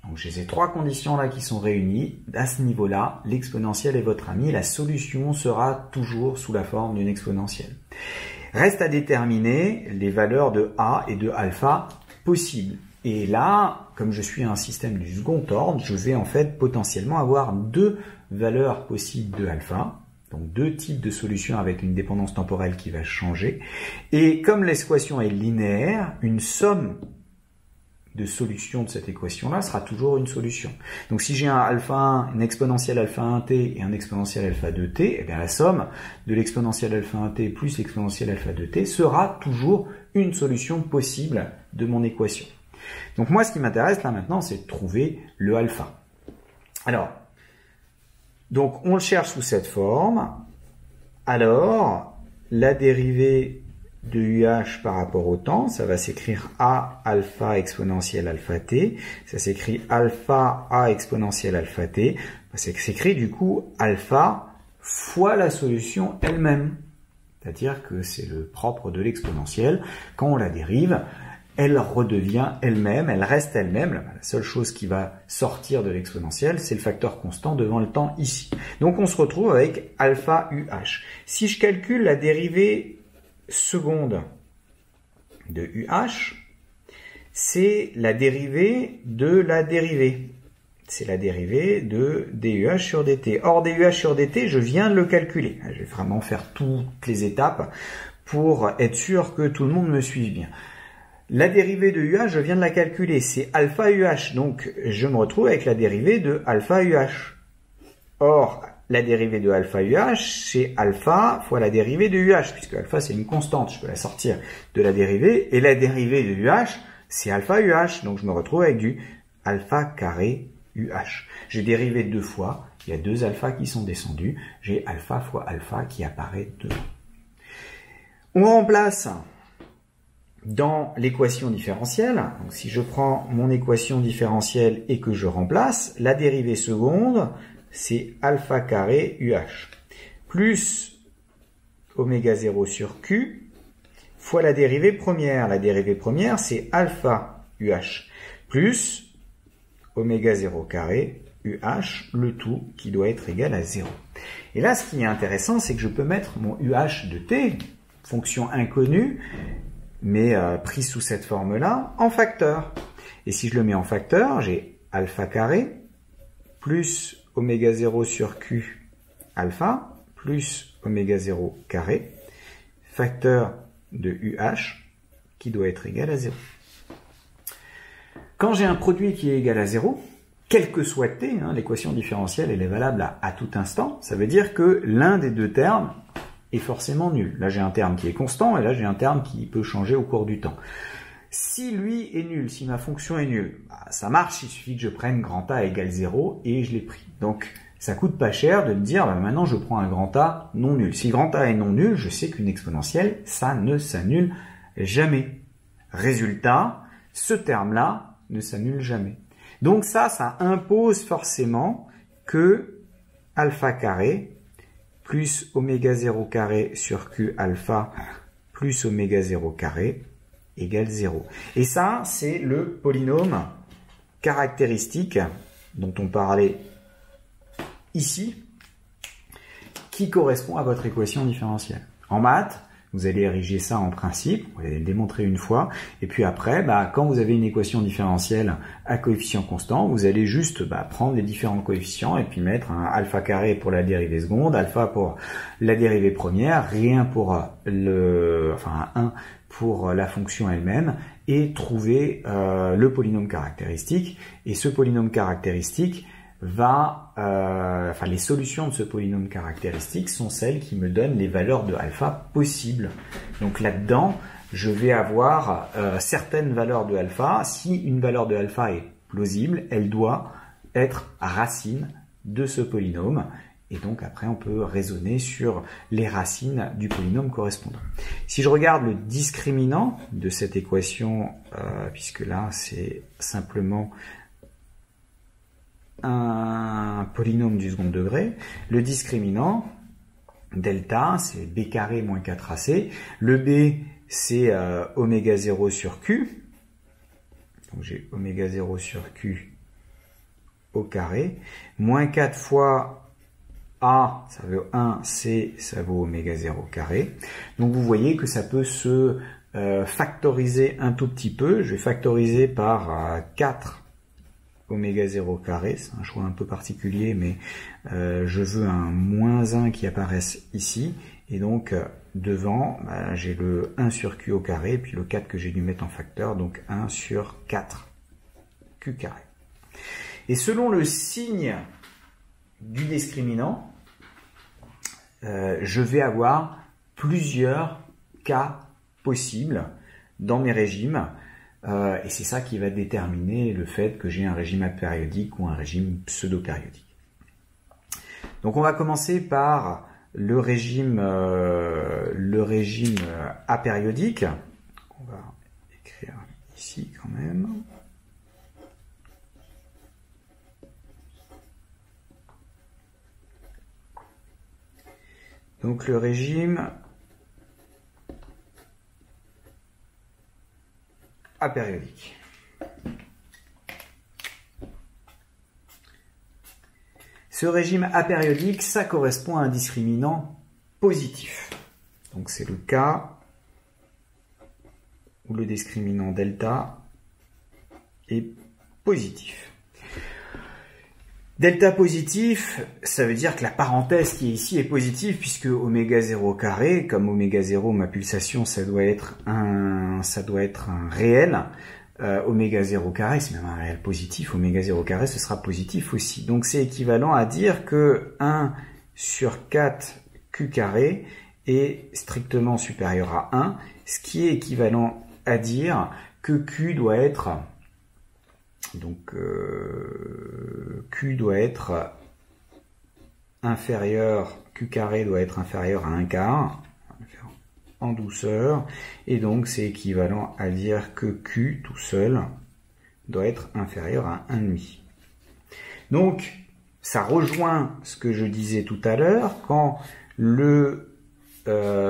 Donc j'ai ces trois conditions-là qui sont réunies. À ce niveau-là, l'exponentielle est votre ami. La solution sera toujours sous la forme d'une exponentielle. Reste à déterminer les valeurs de A et de alpha possibles. Et là, comme je suis un système du second ordre, je vais en fait potentiellement avoir deux valeurs possibles de alpha, donc deux types de solutions avec une dépendance temporelle qui va changer. Et comme l'équation est linéaire, une somme de solutions de cette équation-là sera toujours une solution. Donc si j'ai un alpha 1, une exponentielle alpha 1t et un exponentiel alpha 2t, eh bien la somme de l'exponentielle alpha 1t plus l'exponentielle alpha 2t sera toujours une solution possible de mon équation. Donc moi, ce qui m'intéresse là maintenant, c'est de trouver le alpha. Alors, donc on le cherche sous cette forme. Alors, la dérivée de UH par rapport au temps, ça va s'écrire A alpha exponentielle alpha t. Ça s'écrit alpha A exponentielle alpha t. Ça s'écrit du coup alpha fois la solution elle-même. C'est-à-dire que c'est le propre de l'exponentielle. Quand on la dérive, elle redevient elle-même, elle reste elle-même. La seule chose qui va sortir de l'exponentielle, c'est le facteur constant devant le temps ici. Donc on se retrouve avec alpha UH. Si je calcule la dérivée seconde de UH, c'est la dérivée de la dérivée. C'est la dérivée de DUH sur DT. Or, DUH sur DT, je viens de le calculer. Je vais vraiment faire toutes les étapes pour être sûr que tout le monde me suive bien. La dérivée de UH, je viens de la calculer. C'est alpha UH. Donc, je me retrouve avec la dérivée de alpha UH. Or, la dérivée de alpha UH, c'est alpha fois la dérivée de UH, puisque alpha, c'est une constante. Je peux la sortir de la dérivée. Et la dérivée de UH, c'est alpha UH. Donc, je me retrouve avec du alpha carré UH. J'ai dérivé deux fois. Il y a deux alphas qui sont descendus. J'ai alpha fois alpha qui apparaît devant. On remplace dans l'équation différentielle. Donc, si je prends mon équation différentielle et que je remplace, la dérivée seconde, c'est alpha carré UH plus oméga 0 sur Q fois la dérivée première. La dérivée première, c'est alpha UH plus oméga 0 carré UH, le tout qui doit être égal à 0. Et là, ce qui est intéressant, c'est que je peux mettre mon UH de t, fonction inconnue, mais prise sous cette forme-là, en facteur. Et si je le mets en facteur, j'ai alpha carré plus oméga 0 sur Q alpha plus oméga 0 carré, facteur de UH qui doit être égal à 0. Quand j'ai un produit qui est égal à 0, quel que soit t, l'équation différentielle elle est valable à tout instant, ça veut dire que l'un des deux termes est forcément nul. Là j'ai un terme qui est constant et là j'ai un terme qui peut changer au cours du temps. Si lui est nul, si ma fonction est nulle, ça marche, il suffit que je prenne grand A égale 0 et je l'ai pris. Donc ça coûte pas cher de me dire maintenant je prends un grand A non nul. Si grand A est non nul, je sais qu'une exponentielle, ça ne s'annule jamais. Résultat, ce terme-là ne s'annule jamais. Donc ça impose forcément que alpha carré plus oméga 0 carré sur Q alpha plus oméga 0 carré égale 0. Et ça, c'est le polynôme caractéristique dont on parlait ici, qui correspond à votre équation différentielle. En maths, vous allez ériger ça en principe, vous allez le démontrer une fois, et puis après, quand vous avez une équation différentielle à coefficient constant, vous allez juste prendre les différents coefficients et puis mettre un alpha carré pour la dérivée seconde, alpha pour la dérivée première, rien pour un 1 pour la fonction elle-même, et trouver le polynôme caractéristique. Et ce polynôme caractéristique les solutions de ce polynôme caractéristique sont celles qui me donnent les valeurs de alpha possibles. Donc là-dedans, je vais avoir certaines valeurs de alpha. Si une valeur de alpha est plausible, elle doit être racine de ce polynôme. Et donc après, on peut raisonner sur les racines du polynôme correspondant. Si je regarde le discriminant de cette équation, puisque là, c'est simplement un polynôme du second degré, le discriminant, delta, c'est b carré moins 4ac. Le b, c'est oméga 0 sur q. Donc j'ai oméga 0 sur q au carré. Moins 4 fois a, ça vaut 1, c, ça vaut oméga 0 carré. Donc vous voyez que ça peut se factoriser un tout petit peu. Je vais factoriser par 4 oméga 0 carré, c'est un choix un peu particulier, mais je veux un moins 1 qui apparaisse ici, et donc devant, j'ai le 1 sur q au carré, et puis le 4 que j'ai dû mettre en facteur, donc 1 sur 4 q carré. Et selon le signe du discriminant, je vais avoir plusieurs cas possibles dans mes régimes, et c'est ça qui va déterminer le fait que j'ai un régime apériodique ou un régime pseudo-périodique. Donc on va commencer par le régime apériodique. On va écrire ici quand même. Donc le régime apériodique. Ce régime apériodique, ça correspond à un discriminant positif. Donc c'est le cas où le discriminant delta est positif. Delta positif, ça veut dire que la parenthèse qui est ici est positive puisque oméga 0 carré, comme oméga 0, ma pulsation, ça doit être un réel. Oméga 0 carré, c'est même un réel positif. Oméga 0 carré, ce sera positif aussi. Donc c'est équivalent à dire que 1 sur 4 Q carré est strictement supérieur à 1, ce qui est équivalent à dire que Q doit être... Donc, Q doit être inférieur, Q carré doit être inférieur à 1 quart, en douceur, et donc c'est équivalent à dire que Q tout seul doit être inférieur à 1,5. Donc, ça rejoint ce que je disais tout à l'heure, quand le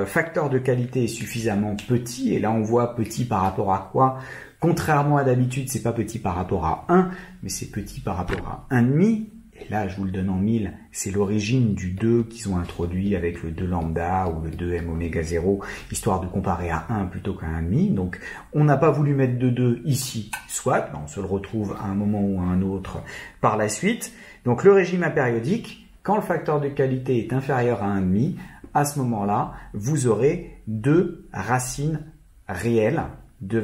facteur de qualité est suffisamment petit, et là on voit petit par rapport à quoi? Contrairement à d'habitude, c'est pas petit par rapport à 1, mais c'est petit par rapport à 1,5. Et là, je vous le donne en 1000, c'est l'origine du 2 qu'ils ont introduit avec le 2 lambda ou le 2m oméga 0, histoire de comparer à 1 plutôt qu'à 1,5. Donc, on n'a pas voulu mettre de 2 ici, soit, on se le retrouve à un moment ou à un autre par la suite. Donc, le régime apériodique, quand le facteur de qualité est inférieur à 1,5, à ce moment-là, vous aurez 2 racines réelles de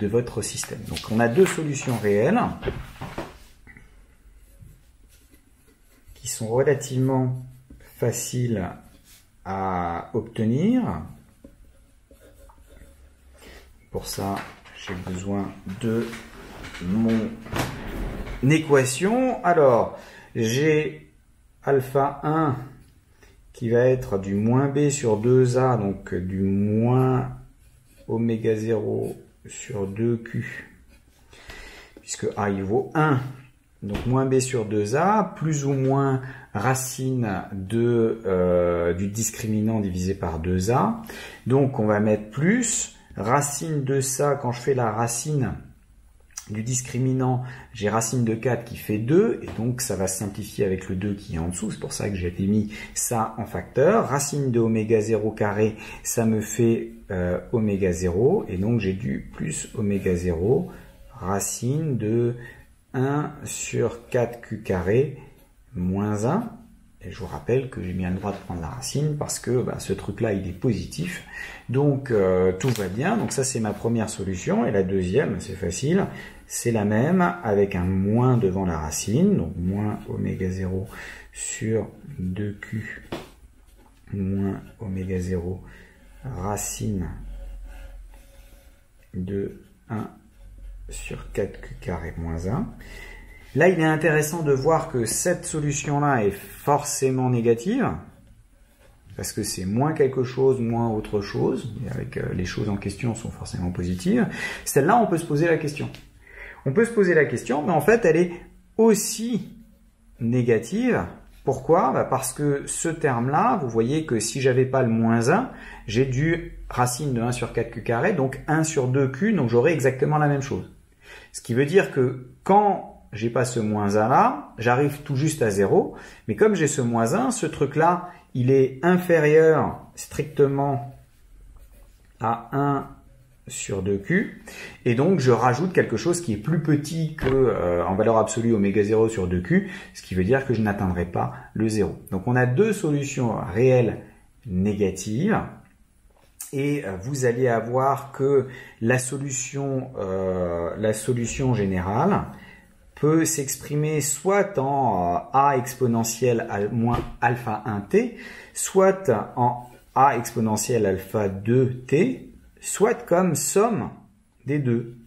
votre système. Donc on a 2 solutions réelles qui sont relativement faciles à obtenir. Pour ça, j'ai besoin de mon équation. Alors, j'ai alpha 1 qui va être du moins b sur 2a, donc du moins oméga 0 sur 2q, puisque a il vaut 1, donc moins b sur 2a, plus ou moins racine du discriminant divisé par 2a, donc on va mettre plus, racine de ça, quand je fais la racine du discriminant, j'ai racine de 4 qui fait 2, et donc ça va se simplifier avec le 2 qui est en dessous, c'est pour ça que j'ai mis ça en facteur. Racine de oméga 0 carré, ça me fait oméga 0, et donc j'ai du plus oméga 0, racine de 1 sur 4q carré moins 1, et je vous rappelle que j'ai bien le droit de prendre la racine parce que ce truc-là, il est positif. Donc, tout va bien. Donc ça, c'est ma première solution. Et la deuxième, c'est facile, c'est la même avec un moins devant la racine. Donc, moins oméga 0 sur 2q moins oméga 0 racine de 1 sur 4q carré moins 1. Là, il est intéressant de voir que cette solution-là est forcément négative, parce que c'est moins quelque chose, moins autre chose, et avec les choses en question sont forcément positives. Celle-là, on peut se poser la question. On peut se poser la question, mais en fait, elle est aussi négative. Pourquoi? Parce que ce terme-là, vous voyez que si j'avais pas le moins 1, j'ai du racine de 1 sur 4q carré, donc 1 sur 2q, donc j'aurai exactement la même chose. Ce qui veut dire que quand j'ai pas ce moins 1 là, j'arrive tout juste à 0, mais comme j'ai ce moins 1, ce truc-là, il est inférieur strictement à 1 sur 2q, et donc je rajoute quelque chose qui est plus petit que en valeur absolue oméga 0 sur 2q, ce qui veut dire que je n'atteindrai pas le 0. Donc on a 2 solutions réelles négatives, et vous allez avoir que la solution générale peut s'exprimer soit en a exponentielle moins alpha 1t, soit en a exponentielle alpha 2t, soit comme somme des deux.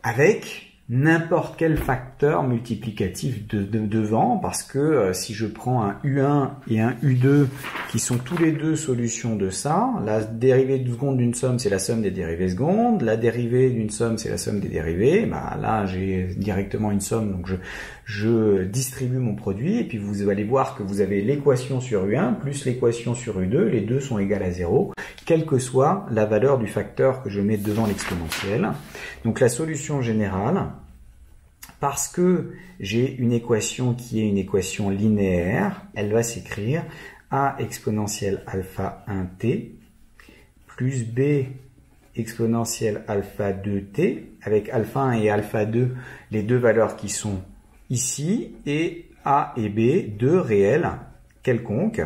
Avec n'importe quel facteur multiplicatif devant, parce que si je prends un U1 et un U2 qui sont tous les deux solutions de ça, la dérivée de seconde d'une somme c'est la somme des dérivées secondes, la dérivée d'une somme c'est la somme des dérivées, bah là j'ai directement une somme, donc je distribue mon produit et puis vous allez voir que vous avez l'équation sur U1 plus l'équation sur U2, les deux sont égales à 0, quelle que soit la valeur du facteur que je mets devant l'exponentielle. Donc la solution générale, parce que j'ai une équation qui est une équation linéaire, elle va s'écrire a exponentielle alpha 1t plus b exponentielle alpha 2t, avec alpha 1 et alpha 2, les deux valeurs qui sont ici, et a et b, deux réels quelconques.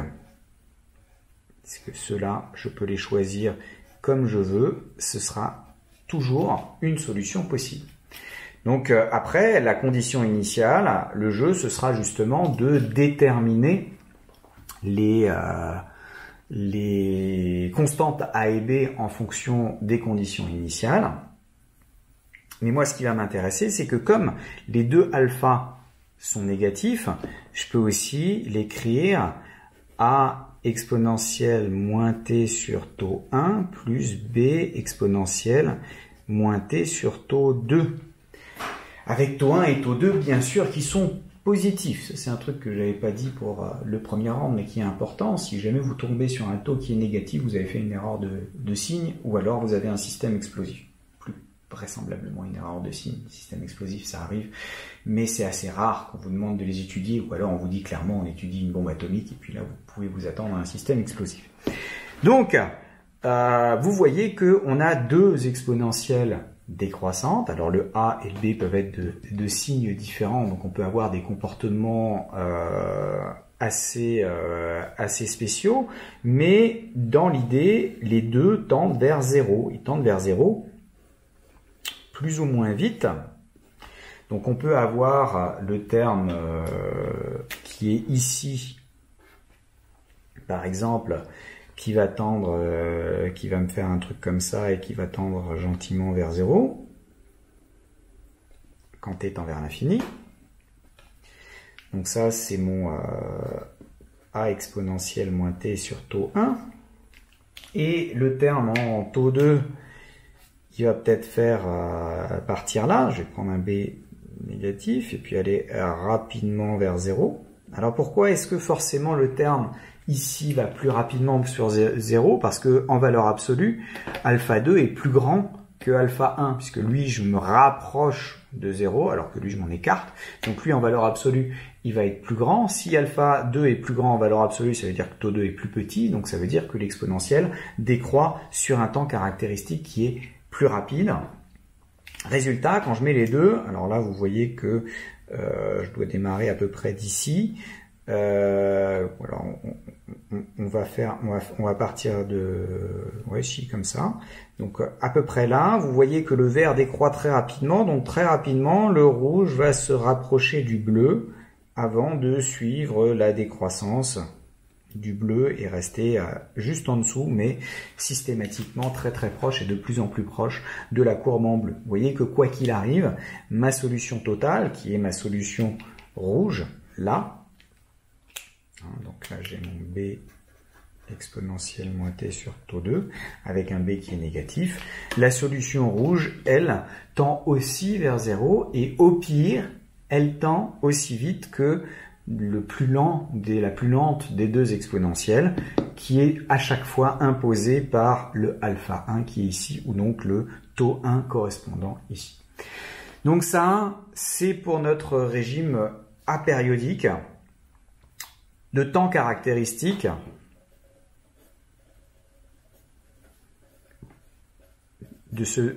Parce que ceux-là, je peux les choisir comme je veux, ce sera toujours une solution possible. Donc après, la condition initiale, le jeu, ce sera justement de déterminer les constantes A et B en fonction des conditions initiales. Mais moi, ce qui va m'intéresser, c'est que comme les deux alpha sont négatifs, je peux aussi l'écrire A exponentielle moins t sur taux 1 plus B exponentielle moins t sur taux 2. Avec taux 1 et taux 2, bien sûr, qui sont positifs. C'est un truc que je n'avais pas dit pour le premier round, mais qui est important. Si jamais vous tombez sur un taux qui est négatif, vous avez fait une erreur de signe, ou alors vous avez un système explosif. Plus vraisemblablement une erreur de signe. Système explosif, ça arrive, mais c'est assez rare qu'on vous demande de les étudier, ou alors on vous dit clairement on étudie une bombe atomique, et puis là vous pouvez vous attendre à un système explosif. Donc, vous voyez qu'on a deux exponentielles décroissantes. Alors le A et le B peuvent être de signes différents, donc on peut avoir des comportements assez spéciaux, mais dans l'idée, les deux tendent vers 0. Ils tendent vers 0 plus ou moins vite. Donc on peut avoir le terme qui est ici, par exemple, qui va tendre, qui va me faire un truc comme ça et qui va tendre gentiment vers 0, quand t tend vers l'infini. Donc ça, c'est mon a exponentielle moins t sur taux 1. Et le terme en taux 2, il va peut-être faire partir là. Je vais prendre un b négatif et puis aller rapidement vers 0. Alors pourquoi est-ce que forcément le terme ici va plus rapidement sur 0? Parce que en valeur absolue, alpha 2 est plus grand que alpha 1, puisque lui je me rapproche de 0, alors que lui je m'en écarte. Donc lui en valeur absolue, il va être plus grand. Si alpha 2 est plus grand en valeur absolue, ça veut dire que taux 2 est plus petit, donc ça veut dire que l'exponentielle décroît sur un temps caractéristique qui est plus rapide. Résultat, quand je mets les deux, alors là vous voyez que je dois démarrer à peu près d'ici. Alors on va partir de ici comme ça. Donc à peu près là, vous voyez que le vert décroît très rapidement. Donc très rapidement, le rouge va se rapprocher du bleu avant de suivre la décroissance du bleu et rester juste en dessous, mais systématiquement très très proche et de plus en plus proche de la courbe en bleu. Vous voyez que quoi qu'il arrive, ma solution totale, qui est ma solution rouge, là, donc là j'ai mon b exponentielle moins t sur taux 2, avec un b qui est négatif. La solution rouge, elle, tend aussi vers 0, et au pire, elle tend aussi vite que la plus lente des deux exponentielles, qui est à chaque fois imposée par le alpha 1 qui est ici, ou donc le taux 1 correspondant ici. Donc ça, c'est pour notre régime apériodique. De temps caractéristique de ce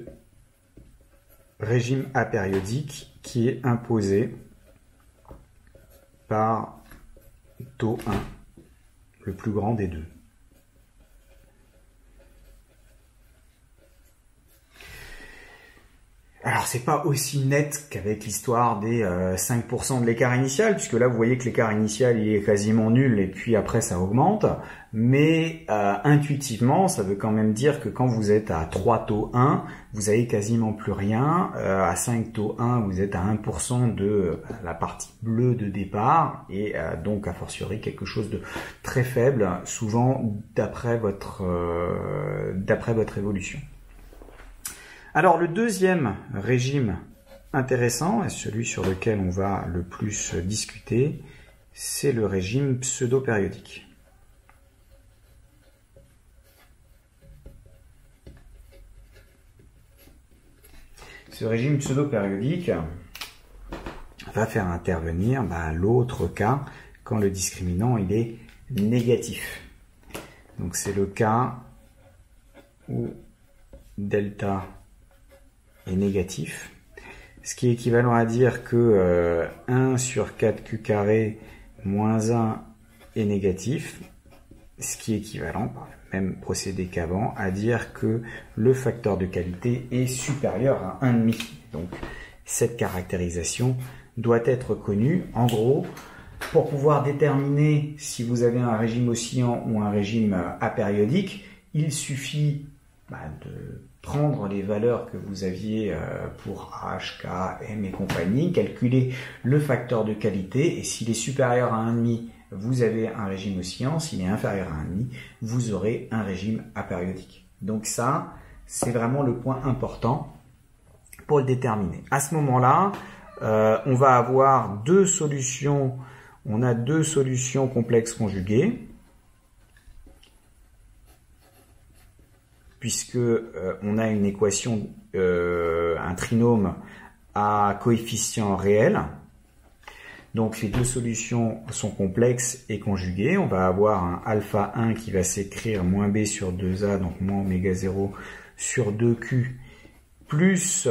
régime apériodique qui est imposé par taux 1, le plus grand des deux. Alors Alors c'est pas aussi net qu'avec l'histoire des 5% de l'écart initial, puisque là vous voyez que l'écart initial il est quasiment nul et puis après ça augmente, mais intuitivement ça veut quand même dire que quand vous êtes à 3 taux 1, vous avez quasiment plus rien, à 5 taux 1 vous êtes à 1% de la partie bleue de départ, et donc a fortiori quelque chose de très faible, souvent d'après votre évolution. Alors le deuxième régime intéressant, et celui sur lequel on va le plus discuter, c'est le régime pseudo-périodique. Ce régime pseudo-périodique va faire intervenir l'autre cas quand le discriminant il est négatif. Donc c'est le cas où delta est négatif, ce qui est équivalent à dire que 1 sur 4q carré moins 1 est négatif, ce qui est équivalent, par le même procédé qu'avant, à dire que le facteur de qualité est supérieur à 1,5. Donc cette caractérisation doit être connue. En gros, pour pouvoir déterminer si vous avez un régime oscillant ou un régime apériodique, il suffit de prendre les valeurs que vous aviez pour H, K, M et compagnie, calculer le facteur de qualité, et s'il est supérieur à 1,5, vous avez un régime oscillant, s'il est inférieur à 1,5, vous aurez un régime apériodique. Donc ça, c'est vraiment le point important pour le déterminer. À ce moment-là, on va avoir deux solutions, on a deux solutions complexes conjuguées, puisque on a une équation, un trinôme à coefficient réel. Donc les deux solutions sont complexes et conjuguées. On va avoir un alpha 1 qui va s'écrire moins b sur 2a, donc moins oméga 0 sur 2q, plus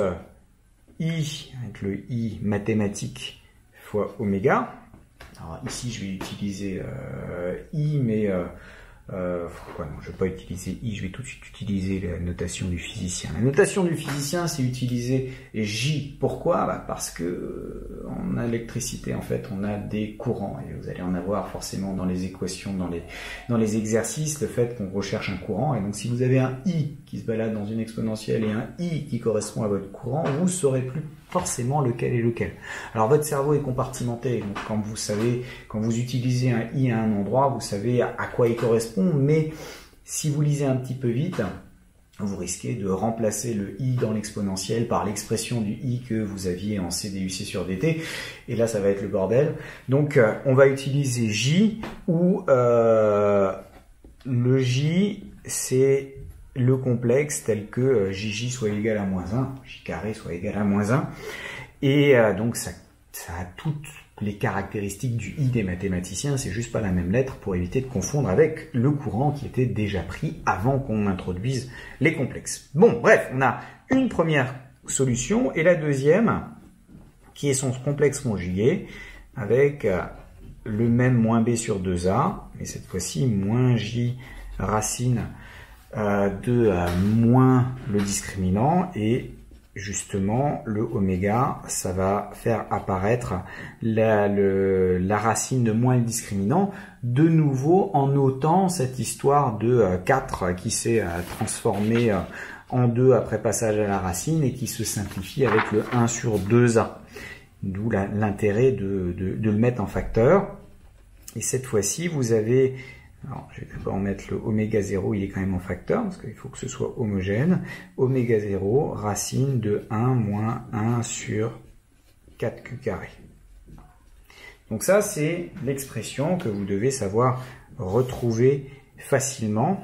i, avec le i mathématique, fois oméga. Alors ici je vais utiliser i, mais non, je ne vais pas utiliser i, je vais tout de suite utiliser la notation du physicien. La notation du physicien, c'est utiliser J. Pourquoi? Parce que en électricité, en fait, on a des courants, et vous allez en avoir forcément dans les équations, dans les exercices, le fait qu'on recherche un courant. Et donc, si vous avez un I qui se balade dans une exponentielle et un I qui correspond à votre courant, vous saurez plus forcément lequel est lequel. Alors votre cerveau est compartimenté, donc quand vous utilisez un i à un endroit, vous savez à quoi il correspond, mais si vous lisez un petit peu vite, vous risquez de remplacer le i dans l'exponentielle par l'expression du i que vous aviez en CDUC sur DT, et là ça va être le bordel. Donc on va utiliser J, où le J c'est le complexe tel que JJ soit égal à moins 1, J carré soit égal à moins 1, et donc ça a toutes les caractéristiques du I des mathématiciens, c'est juste pas la même lettre pour éviter de confondre avec le courant qui était déjà pris avant qu'on introduise les complexes. Bon, bref, on a une première solution, et la deuxième, qui est son complexe conjugué, avec le même moins b sur 2a, mais cette fois-ci moins j racine de moins le discriminant, et justement le oméga, ça va faire apparaître la racine de moins le discriminant, de nouveau en notant cette histoire de 4 qui s'est transformé en 2 après passage à la racine et qui se simplifie avec le 1 sur 2a, d'où l'intérêt de le mettre en facteur. Et cette fois-ci vous avez, alors, je vais d'abord mettre le oméga 0, il est quand même en facteur, parce qu'il faut que ce soit homogène. Oméga 0, racine de 1 moins 1 sur 4q carré. Donc ça, c'est l'expression que vous devez savoir retrouver facilement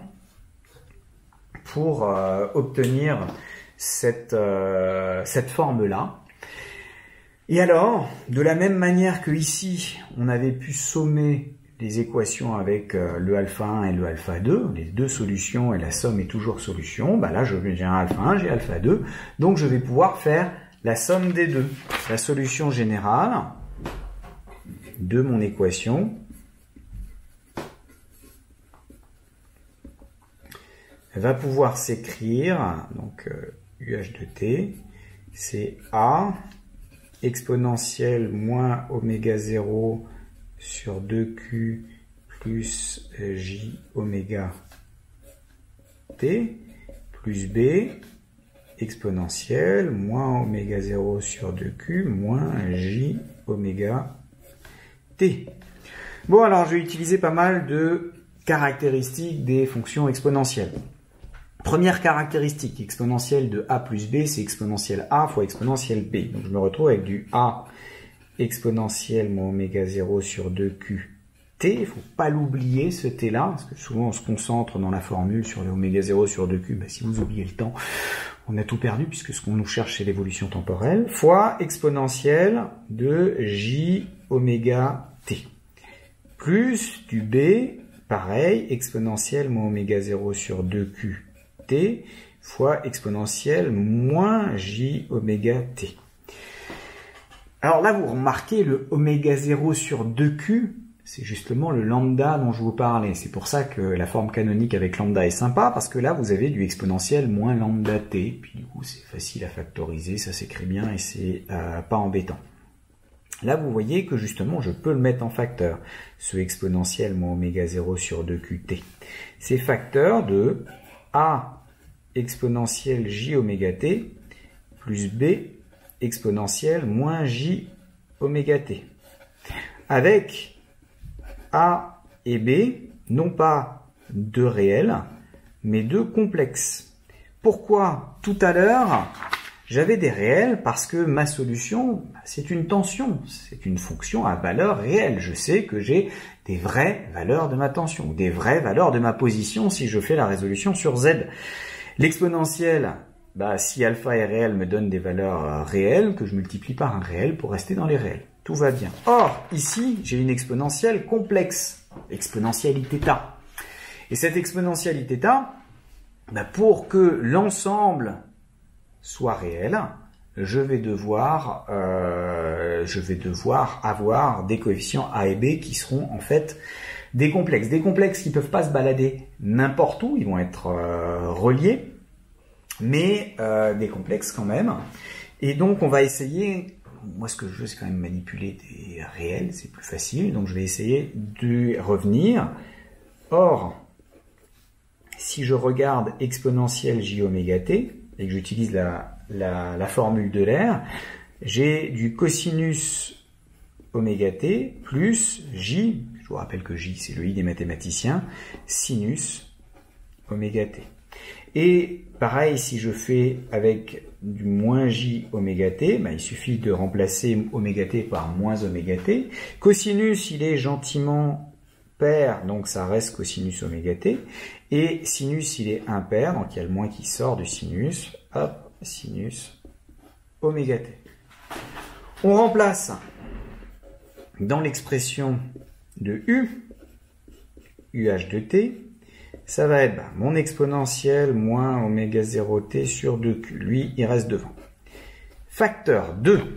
pour obtenir cette forme-là. Et alors, de la même manière que ici, on avait pu sommer les équations avec le alpha 1 et le alpha 2, les deux solutions et la somme est toujours solution, là j'ai un alpha 1, j'ai alpha 2, donc je vais pouvoir faire la somme des deux. La solution générale de mon équation va pouvoir s'écrire, donc UH de t, c'est A exponentielle moins oméga 0 sur 2Q plus J oméga T plus B exponentielle moins oméga 0 sur 2Q moins J oméga T. Bon, alors je vais utiliser pas mal de caractéristiques des fonctions exponentielles. Première caractéristique, exponentielle de A plus B, c'est exponentielle A fois exponentielle B. Donc je me retrouve avec du A exponentielle moins oméga 0 sur 2Q T. Il ne faut pas l'oublier ce T là, parce que souvent on se concentre dans la formule sur le oméga 0 sur 2Q. Ben, si vous oubliez le temps, on a tout perdu, puisque ce qu'on nous cherche c'est l'évolution temporelle, fois exponentielle de J oméga T. Plus du B, pareil, exponentielle moins oméga 0 sur 2Q T fois exponentielle moins J oméga T. Alors là, vous remarquez le oméga 0 sur 2Q, c'est justement le lambda dont je vous parlais. C'est pour ça que la forme canonique avec lambda est sympa, parce que là, vous avez du exponentiel moins lambda T, puis du coup, c'est facile à factoriser, ça s'écrit bien et c'est pas embêtant. Là, vous voyez que justement, je peux le mettre en facteur, ce exponentiel moins oméga 0 sur 2QT. C'est facteur de A exponentielle J oméga T plus B exponentielle moins J oméga T. Avec A et B, non pas deux réels, mais deux complexes. Pourquoi tout à l'heure j'avais des réels? Parce que ma solution, c'est une tension, c'est une fonction à valeur réelle. Je sais que j'ai des vraies valeurs de ma tension, ou des vraies valeurs de ma position si je fais la résolution sur Z. L'exponentielle, si alpha est réel, me donne des valeurs réelles que je multiplie par un réel pour rester dans les réels. Tout va bien. Or, ici, j'ai une exponentielle complexe, exponentielle iθ. Et cette exponentielle iθ, pour que l'ensemble soit réel, je vais devoir avoir des coefficients A et B qui seront en fait des complexes. Des complexes qui ne peuvent pas se balader n'importe où, ils vont être reliés, mais des complexes quand même. Et donc on va essayer, moi ce que je veux c'est quand même manipuler des réels, c'est plus facile, donc je vais essayer de revenir. Or, si je regarde exponentielle j oméga t, et que j'utilise la formule de l'air, j'ai du cosinus oméga t plus j, je vous rappelle que j c'est le i des mathématiciens, sinus oméga t. Et pareil, si je fais avec du moins j oméga t, il suffit de remplacer oméga t par moins oméga t. Cosinus, il est gentiment pair, donc ça reste cosinus oméga t. Et sinus, il est impair, donc il y a le moins qui sort du sinus. Hop, sinus oméga t. On remplace dans l'expression de u, UH de t, ça va être mon exponentielle moins oméga 0t sur 2q. Lui, il reste devant. Facteur 2.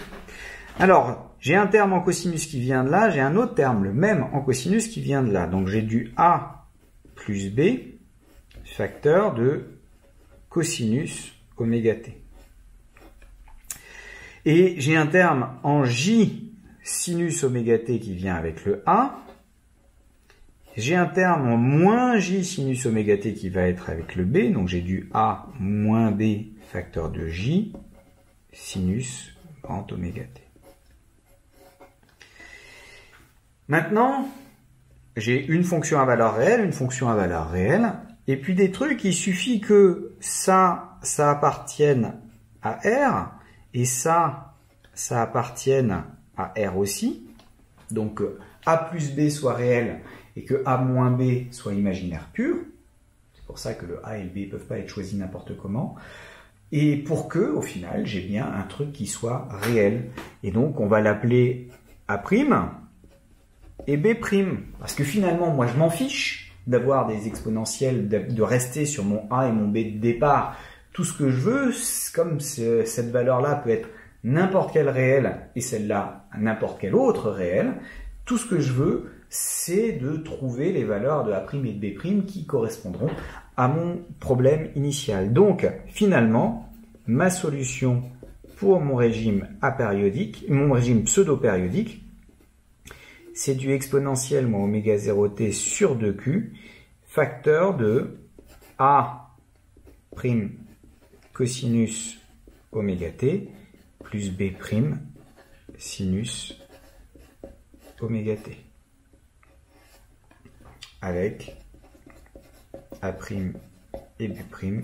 Alors, j'ai un terme en cosinus qui vient de là, j'ai un autre terme, le même en cosinus qui vient de là. Donc j'ai du a plus b, facteur de cosinus oméga t. Et j'ai un terme en j sinus oméga t qui vient avec le a. J'ai un terme en moins j sinus oméga t qui va être avec le b. Donc j'ai du a moins b facteur de j sinus grand oméga t. Maintenant, j'ai une fonction à valeur réelle, une fonction à valeur réelle. Et puis des trucs, il suffit que ça appartienne à R, et ça appartienne à R aussi. Donc A plus B soit réel, et que A moins B soit imaginaire pur. C'est pour ça que le A et le B ne peuvent pas être choisis n'importe comment. Et pour que, au final, j'ai bien un truc qui soit réel. Et donc, on va l'appeler A' et B'. Parce que finalement, moi, je m'en fiche d'avoir des exponentielles, de rester sur mon A et mon B de départ. Tout ce que je veux, comme cette valeur-là peut être n'importe quel réel et celle-là n'importe quel autre réel, tout ce que je veux, c'est de trouver les valeurs de A' et de B' qui correspondront à mon problème initial. Donc, finalement, ma solution pour mon régime apériodique, mon régime pseudo-périodique, c'est du exponentiel moins oméga 0t sur 2q, facteur de a' cosinus oméga t plus b' sinus oméga t, avec a' et b'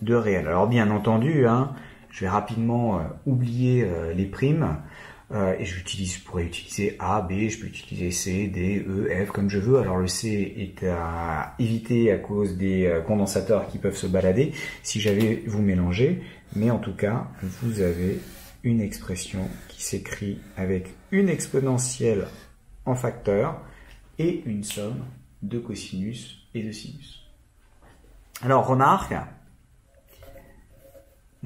de réel. Alors bien entendu, hein, je vais rapidement oublier les primes et je pourrais utiliser A, B, je peux utiliser C, D, E, F comme je veux. Alors le C est à éviter à cause des condensateurs qui peuvent se balader si j'avais vous mélanger, mais en tout cas vous avez une expression qui s'écrit avec une exponentielle en facteur et une somme de cosinus et de sinus. Alors remarque,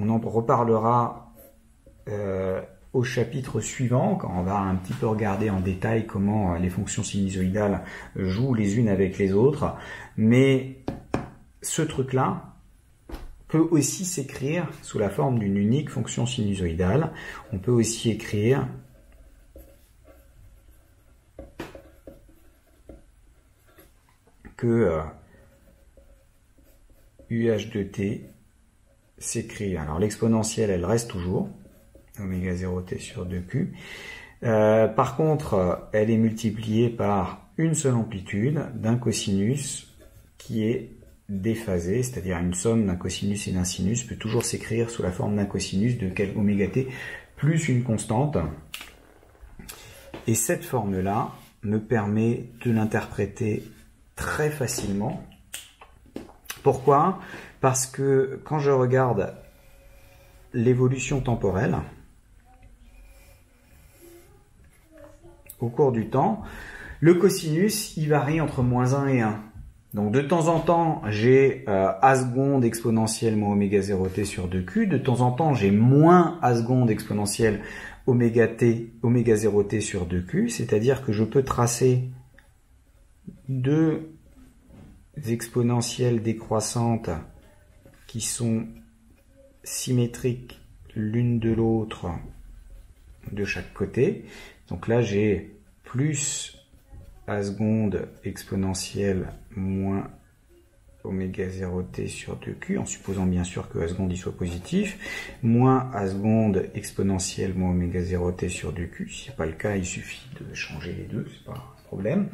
on en reparlera au chapitre suivant, quand on va un petit peu regarder en détail comment les fonctions sinusoïdales jouent les unes avec les autres. Mais ce truc-là peut aussi s'écrire sous la forme d'une unique fonction sinusoïdale. On peut aussi écrire que UH de t s'écrit, alors l'exponentielle elle reste toujours, oméga 0t sur 2q. Par contre, elle est multipliée par une seule amplitude d'un cosinus qui est déphasé, c'est-à-dire une somme d'un cosinus et d'un sinus peut toujours s'écrire sous la forme d'un cosinus de quel oméga t plus une constante. Et cette forme-là me permet de l'interpréter très facilement. Pourquoi ? Parce que quand je regarde l'évolution temporelle, au cours du temps, le cosinus, il varie entre moins 1 et 1. Donc de temps en temps, j'ai A seconde exponentielle moins oméga 0t sur 2q. De temps en temps, j'ai moins A seconde exponentielle oméga 0t sur 2q. C'est-à-dire que je peux tracer deux exponentielles décroissantes qui sont symétriques l'une de l'autre de chaque côté. Donc là, j'ai plus A seconde exponentielle moins oméga 0t sur 2q, en supposant bien sûr que A seconde y soit positif, moins A seconde exponentielle moins oméga 0t sur 2q. Si ce n'est pas le cas, il suffit de changer les deux, c'est pas un problème.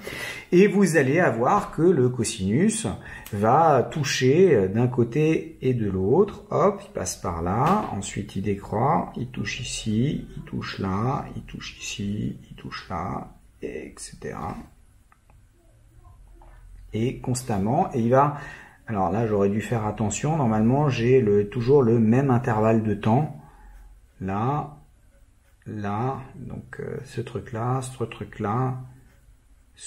Et vous allez avoir que le cosinus va toucher d'un côté et de l'autre. Hop, il passe par là, ensuite il décroît, il touche ici, il touche là, il touche ici, il touche là, etc. Et constamment, et il va... Alors là, j'aurais dû faire attention. Normalement, j'ai toujours le même intervalle de temps. Là, là, donc ce truc-là, ce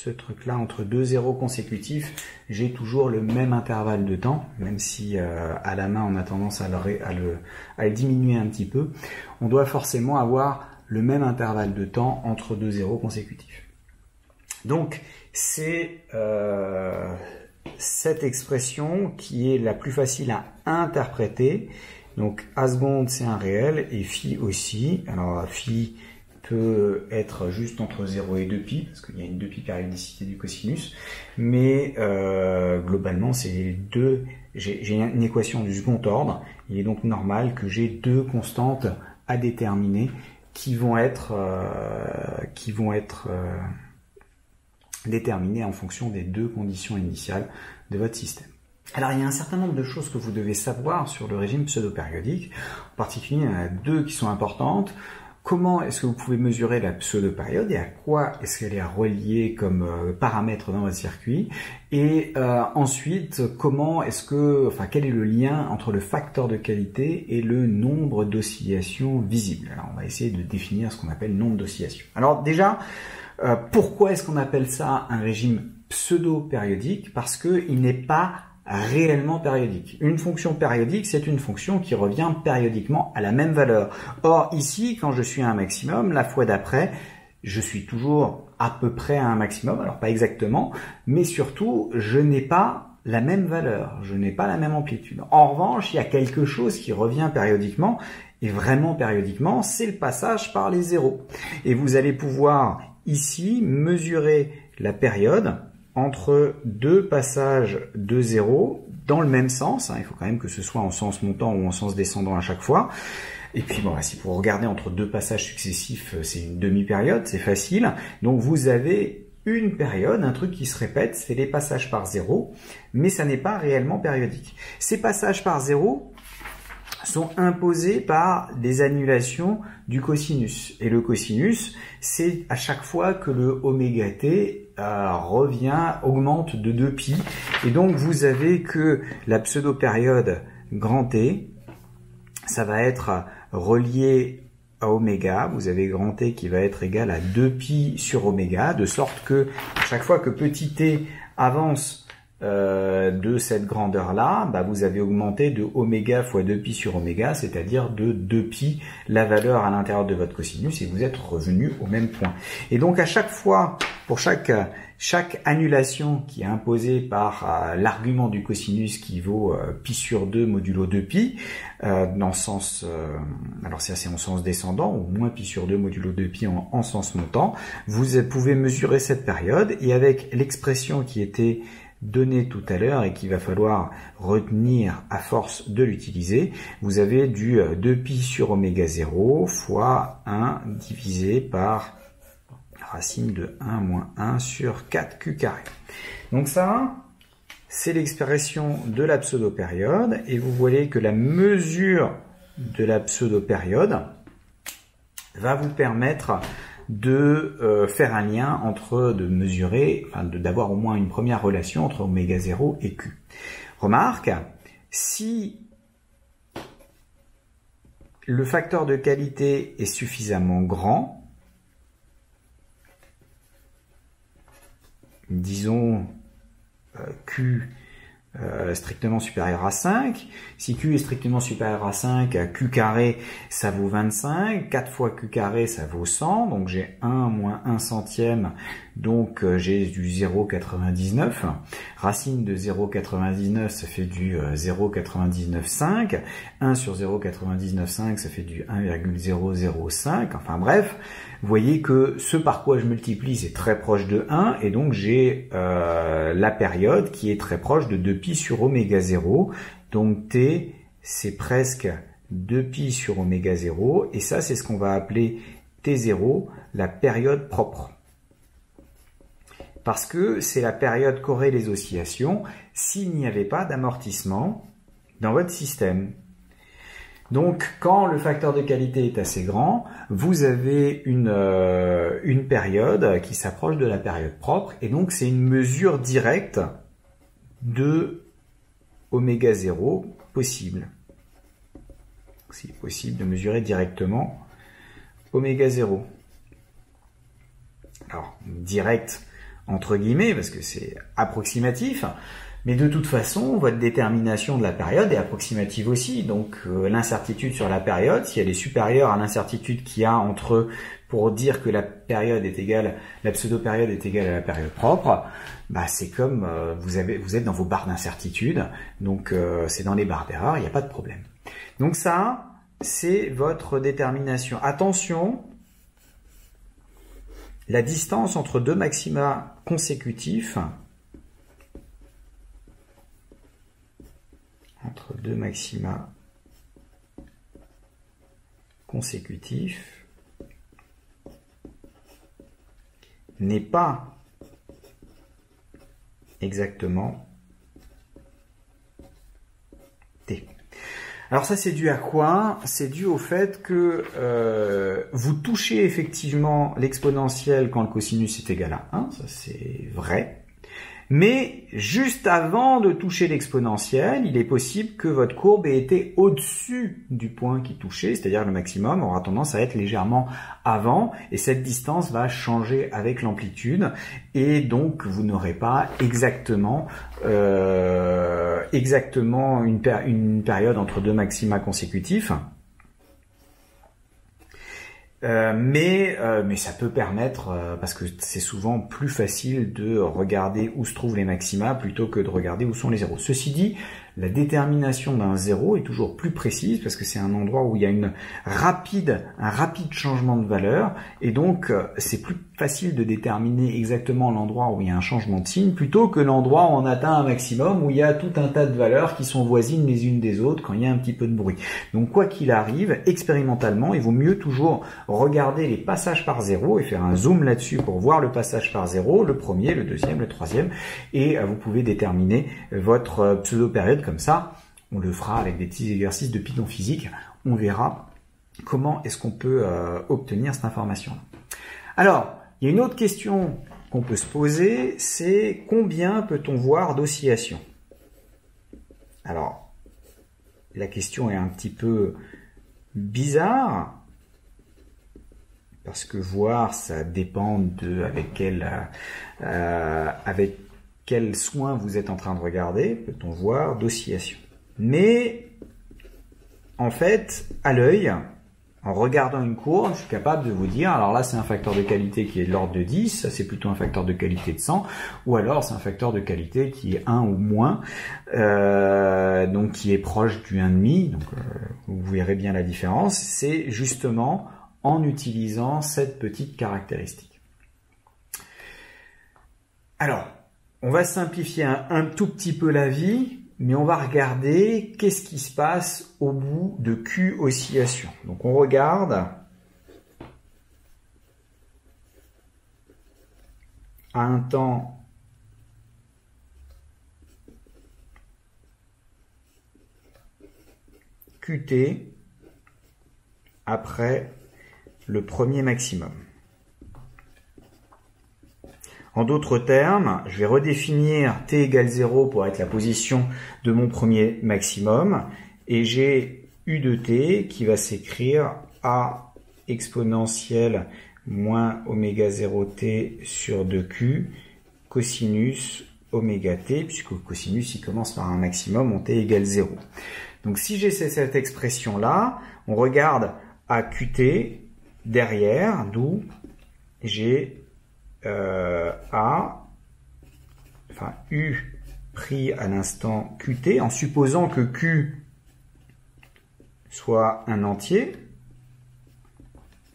truc-là, entre deux zéros consécutifs, j'ai toujours le même intervalle de temps, même si à la main, on a tendance à le diminuer un petit peu. On doit forcément avoir le même intervalle de temps entre deux zéros consécutifs. Donc, c'est cette expression qui est la plus facile à interpréter. Donc, A seconde, c'est un réel, et phi aussi. Alors, phi peut être juste entre 0 et 2pi, parce qu'il y a une 2pi périodicité du cosinus. Mais globalement, c'est deux. J'ai une équation du second ordre. Il est donc normal que j'ai deux constantes à déterminer qui vont être déterminées en fonction des deux conditions initiales de votre système. Alors il y a un certain nombre de choses que vous devez savoir sur le régime pseudo-périodique. En particulier, il y en a deux qui sont importantes. Comment est-ce que vous pouvez mesurer la pseudo-période et à quoi est-ce qu'elle est reliée comme paramètre dans votre circuit? Et ensuite, quel est le lien entre le facteur de qualité et le nombre d'oscillations visibles? Alors on va essayer de définir ce qu'on appelle nombre d'oscillations. Alors déjà, pourquoi est-ce qu'on appelle ça un régime pseudo-périodique? Parce qu'il n'est pas réellement périodique. Une fonction périodique, c'est une fonction qui revient périodiquement à la même valeur. Or, ici, quand je suis à un maximum, la fois d'après, je suis toujours à peu près à un maximum, alors pas exactement, mais surtout, je n'ai pas la même valeur, je n'ai pas la même amplitude. En revanche, il y a quelque chose qui revient périodiquement, et vraiment périodiquement, c'est le passage par les zéros. Et vous allez pouvoir ici mesurer la période entre deux passages de zéros dans le même sens. Il faut quand même que ce soit en sens montant ou en sens descendant à chaque fois. Et puis bon, si vous regardez entre deux passages successifs, c'est une demi-période, c'est facile. Donc vous avez une période, un truc qui se répète, c'est les passages par zéro, mais ça n'est pas réellement périodique. Ces passages par zéro sont imposés par des annulations du cosinus. Et le cosinus, c'est à chaque fois que le oméga t augmente de 2pi. Et donc vous avez que la pseudo-période grand T, ça va être relié à oméga. Vous avez grand T qui va être égal à 2pi sur oméga, de sorte que à chaque fois que petit t avance de cette grandeur-là, vous avez augmenté de oméga fois 2pi sur oméga, c'est-à-dire de 2pi la valeur à l'intérieur de votre cosinus, et vous êtes revenu au même point. Et donc à chaque fois, pour chaque annulation qui est imposée par l'argument du cosinus qui vaut pi sur 2 modulo 2pi, dans le sens, alors c'est en sens descendant, ou moins pi sur 2 modulo 2pi en sens montant, vous pouvez mesurer cette période, et avec l'expression qui était donné tout à l'heure et qu'il va falloir retenir à force de l'utiliser, vous avez du 2pi sur oméga 0 fois 1 divisé par racine de 1 moins 1 sur 4q carré. Donc ça, c'est l'expression de la pseudo-période, et vous voyez que la mesure de la pseudo-période va vous permettre de faire un lien de mesurer, d'avoir au moins une première relation entre oméga 0 et Q. Remarque, si le facteur de qualité est suffisamment grand, disons Q strictement supérieur à 5. Si Q est strictement supérieur à 5, Q carré, ça vaut 25. 4 fois Q carré, ça vaut 100. Donc j'ai 1 moins 1 centième. Donc j'ai du 0,99. Racine de 0,99, ça fait du 0,995. 1 sur 0,995, ça fait du 1,005. Enfin bref, vous voyez que ce par quoi je multiplie, c'est très proche de 1. Et donc j'ai la période qui est très proche de 2pi sur oméga 0. Donc T, c'est presque 2pi sur oméga 0. Et ça, c'est ce qu'on va appeler T0, la période propre. Parce que c'est la période qu'auraient les oscillations s'il n'y avait pas d'amortissement dans votre système. Donc, quand le facteur de qualité est assez grand, vous avez une période qui s'approche de la période propre, et donc c'est une mesure directe de oméga 0 possible. C'est possible de mesurer directement oméga 0. Alors, direct entre guillemets, parce que c'est approximatif, mais de toute façon, votre détermination de la période est approximative aussi. Donc, l'incertitude sur la période, si elle est supérieure à l'incertitude qu'il y a entre, pour dire que la période est égale, la pseudo-période est égale à la période propre, c'est comme vous êtes dans vos barres d'incertitude, donc c'est dans les barres d'erreur, il n'y a pas de problème. Donc ça, c'est votre détermination. Attention, la distance entre deux maxima consécutifs, n'est pas exactement T. Alors ça, c'est dû à quoi? C'est dû au fait que vous touchez effectivement l'exponentielle quand le cosinus est égal à 1, ça c'est vrai. Mais juste avant de toucher l'exponentielle, il est possible que votre courbe ait été au-dessus du point qui touchait, c'est-à-dire le maximum aura tendance à être légèrement avant, et cette distance va changer avec l'amplitude, et donc vous n'aurez pas exactement une période entre deux maxima consécutifs. Mais ça peut permettre, parce que c'est souvent plus facile de regarder où se trouvent les maxima plutôt que de regarder où sont les zéros. Ceci dit, la détermination d'un zéro est toujours plus précise parce que c'est un endroit où il y a un rapide changement de valeur et donc c'est plus facile de déterminer exactement l'endroit où il y a un changement de signe plutôt que l'endroit où on atteint un maximum où il y a tout un tas de valeurs qui sont voisines les unes des autres quand il y a un petit peu de bruit. Donc quoi qu'il arrive, expérimentalement, il vaut mieux toujours regarder les passages par zéro et faire un zoom là-dessus pour voir le passage par zéro, le premier, le deuxième, le troisième, et vous pouvez déterminer votre pseudo-période comme ça. On le fera avec des petits exercices de Python physique. On verra comment est-ce qu'on peut obtenir cette information. Alors, il y a une autre question qu'on peut se poser, c'est combien peut-on voir d'oscillations? Alors, la question est un petit peu bizarre, parce que voir, ça dépend de avec quel soin vous êtes en train de regarder, peut-on voir d'oscillation. Mais, en fait, à l'œil, en regardant une courbe, je suis capable de vous dire, alors là c'est un facteur de qualité qui est de l'ordre de 10, ça c'est plutôt un facteur de qualité de 100, ou alors c'est un facteur de qualité qui est 1 ou moins, donc qui est proche du 1,5, donc vous verrez bien la différence, c'est justement en utilisant cette petite caractéristique. Alors, on va simplifier un tout petit peu la vie, mais on va regarder qu'est-ce qui se passe au bout de Q oscillation. Donc on regarde à un temps QT après le premier maximum. En d'autres termes, je vais redéfinir t égale 0 pour être la position de mon premier maximum. Et j'ai u de t qui va s'écrire a exponentielle moins oméga 0t sur 2q cosinus oméga t, puisque le cosinus il commence par un maximum en t égale 0. Donc si j'ai cette expression-là, on regarde à qt derrière, d'où j'ai U pris à l'instant QT, en supposant que Q soit un entier,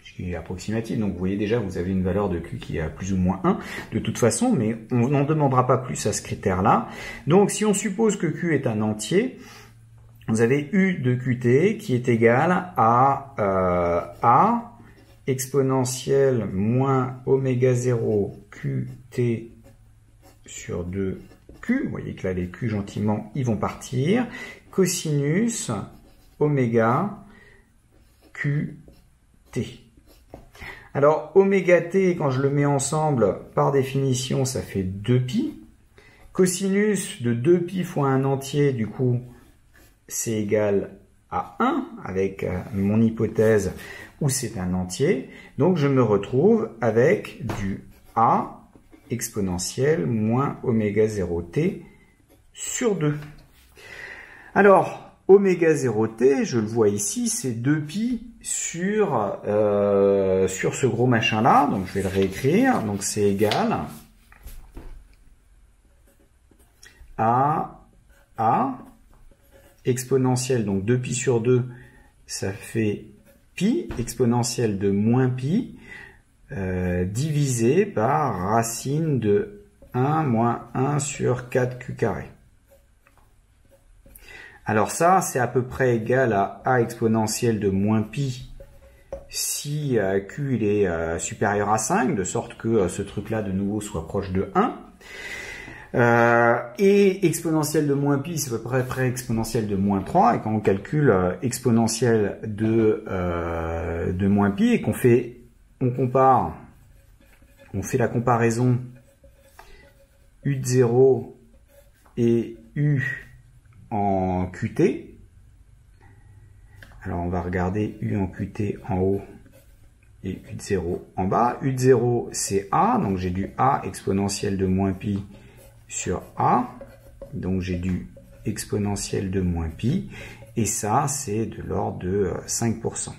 ce qui est approximatif, donc vous voyez déjà, vous avez une valeur de Q qui est à plus ou moins 1, de toute façon, mais on n'en demandera pas plus à ce critère-là. Donc si on suppose que Q est un entier, vous avez U de QT qui est égal à A exponentielle moins oméga 0 QT sur 2Q, vous voyez que là les Q gentiment ils vont partir, cosinus oméga QT. Alors oméga t, quand je le mets ensemble, par définition ça fait 2pi, cosinus de 2pi fois un entier, du coup c'est égal à 1 avec mon hypothèse où c'est un entier. Donc je me retrouve avec du A exponentielle moins oméga 0t sur 2. Alors, oméga 0t, je le vois ici, c'est 2pi sur ce gros machin-là. Donc je vais le réécrire. Donc c'est égal à A exponentielle, donc 2pi sur 2, ça fait pi, exponentielle de moins pi, divisé par racine de 1 moins 1 sur 4q carré. Alors ça, c'est à peu près égal à a exponentielle de moins pi si q il est supérieur à 5, de sorte que ce truc-là de nouveau soit proche de 1. Et exponentielle de moins pi, c'est à peu près exponentielle de moins 3, et quand on calcule exponentielle de moins pi, et qu'on fait, on fait la comparaison u de 0 et u en qt. Alors on va regarder u en qt en haut et u de 0 en bas. U de 0 c'est a, donc j'ai du a exponentielle de moins pi sur a, donc j'ai du exponentielle de moins pi, et ça c'est de l'ordre de 5%.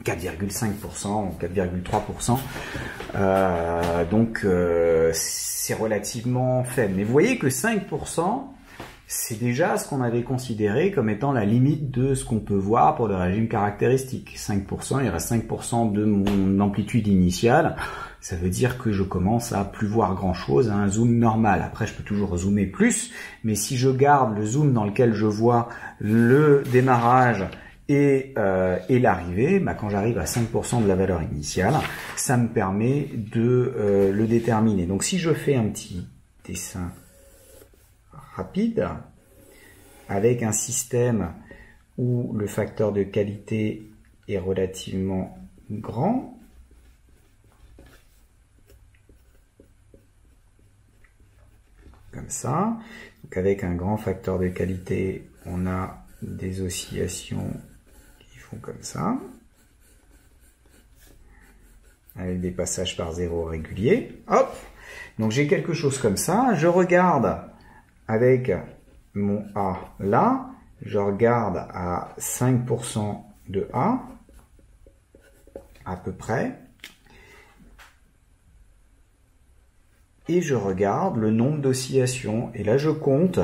4,5% ou 4,3%. Donc c'est relativement faible. Mais vous voyez que 5%, c'est déjà ce qu'on avait considéré comme étant la limite de ce qu'on peut voir pour le régime caractéristique. 5%, il reste 5% de mon amplitude initiale. Ça veut dire que je commence à plus voir grand chose à un zoom normal. Après, je peux toujours zoomer plus, mais si je garde le zoom dans lequel je vois le démarrage et l'arrivée, bah, quand j'arrive à 5% de la valeur initiale, ça me permet de le déterminer. Donc si je fais un petit dessin rapide, avec un système où le facteur de qualité est relativement grand, comme ça. Donc avec un grand facteur de qualité, on a des oscillations qui font comme ça, avec des passages par zéro réguliers. Hop! Donc j'ai quelque chose comme ça. Je regarde avec mon A là, je regarde à 5% de A, à peu près, et je regarde le nombre d'oscillations, et là je compte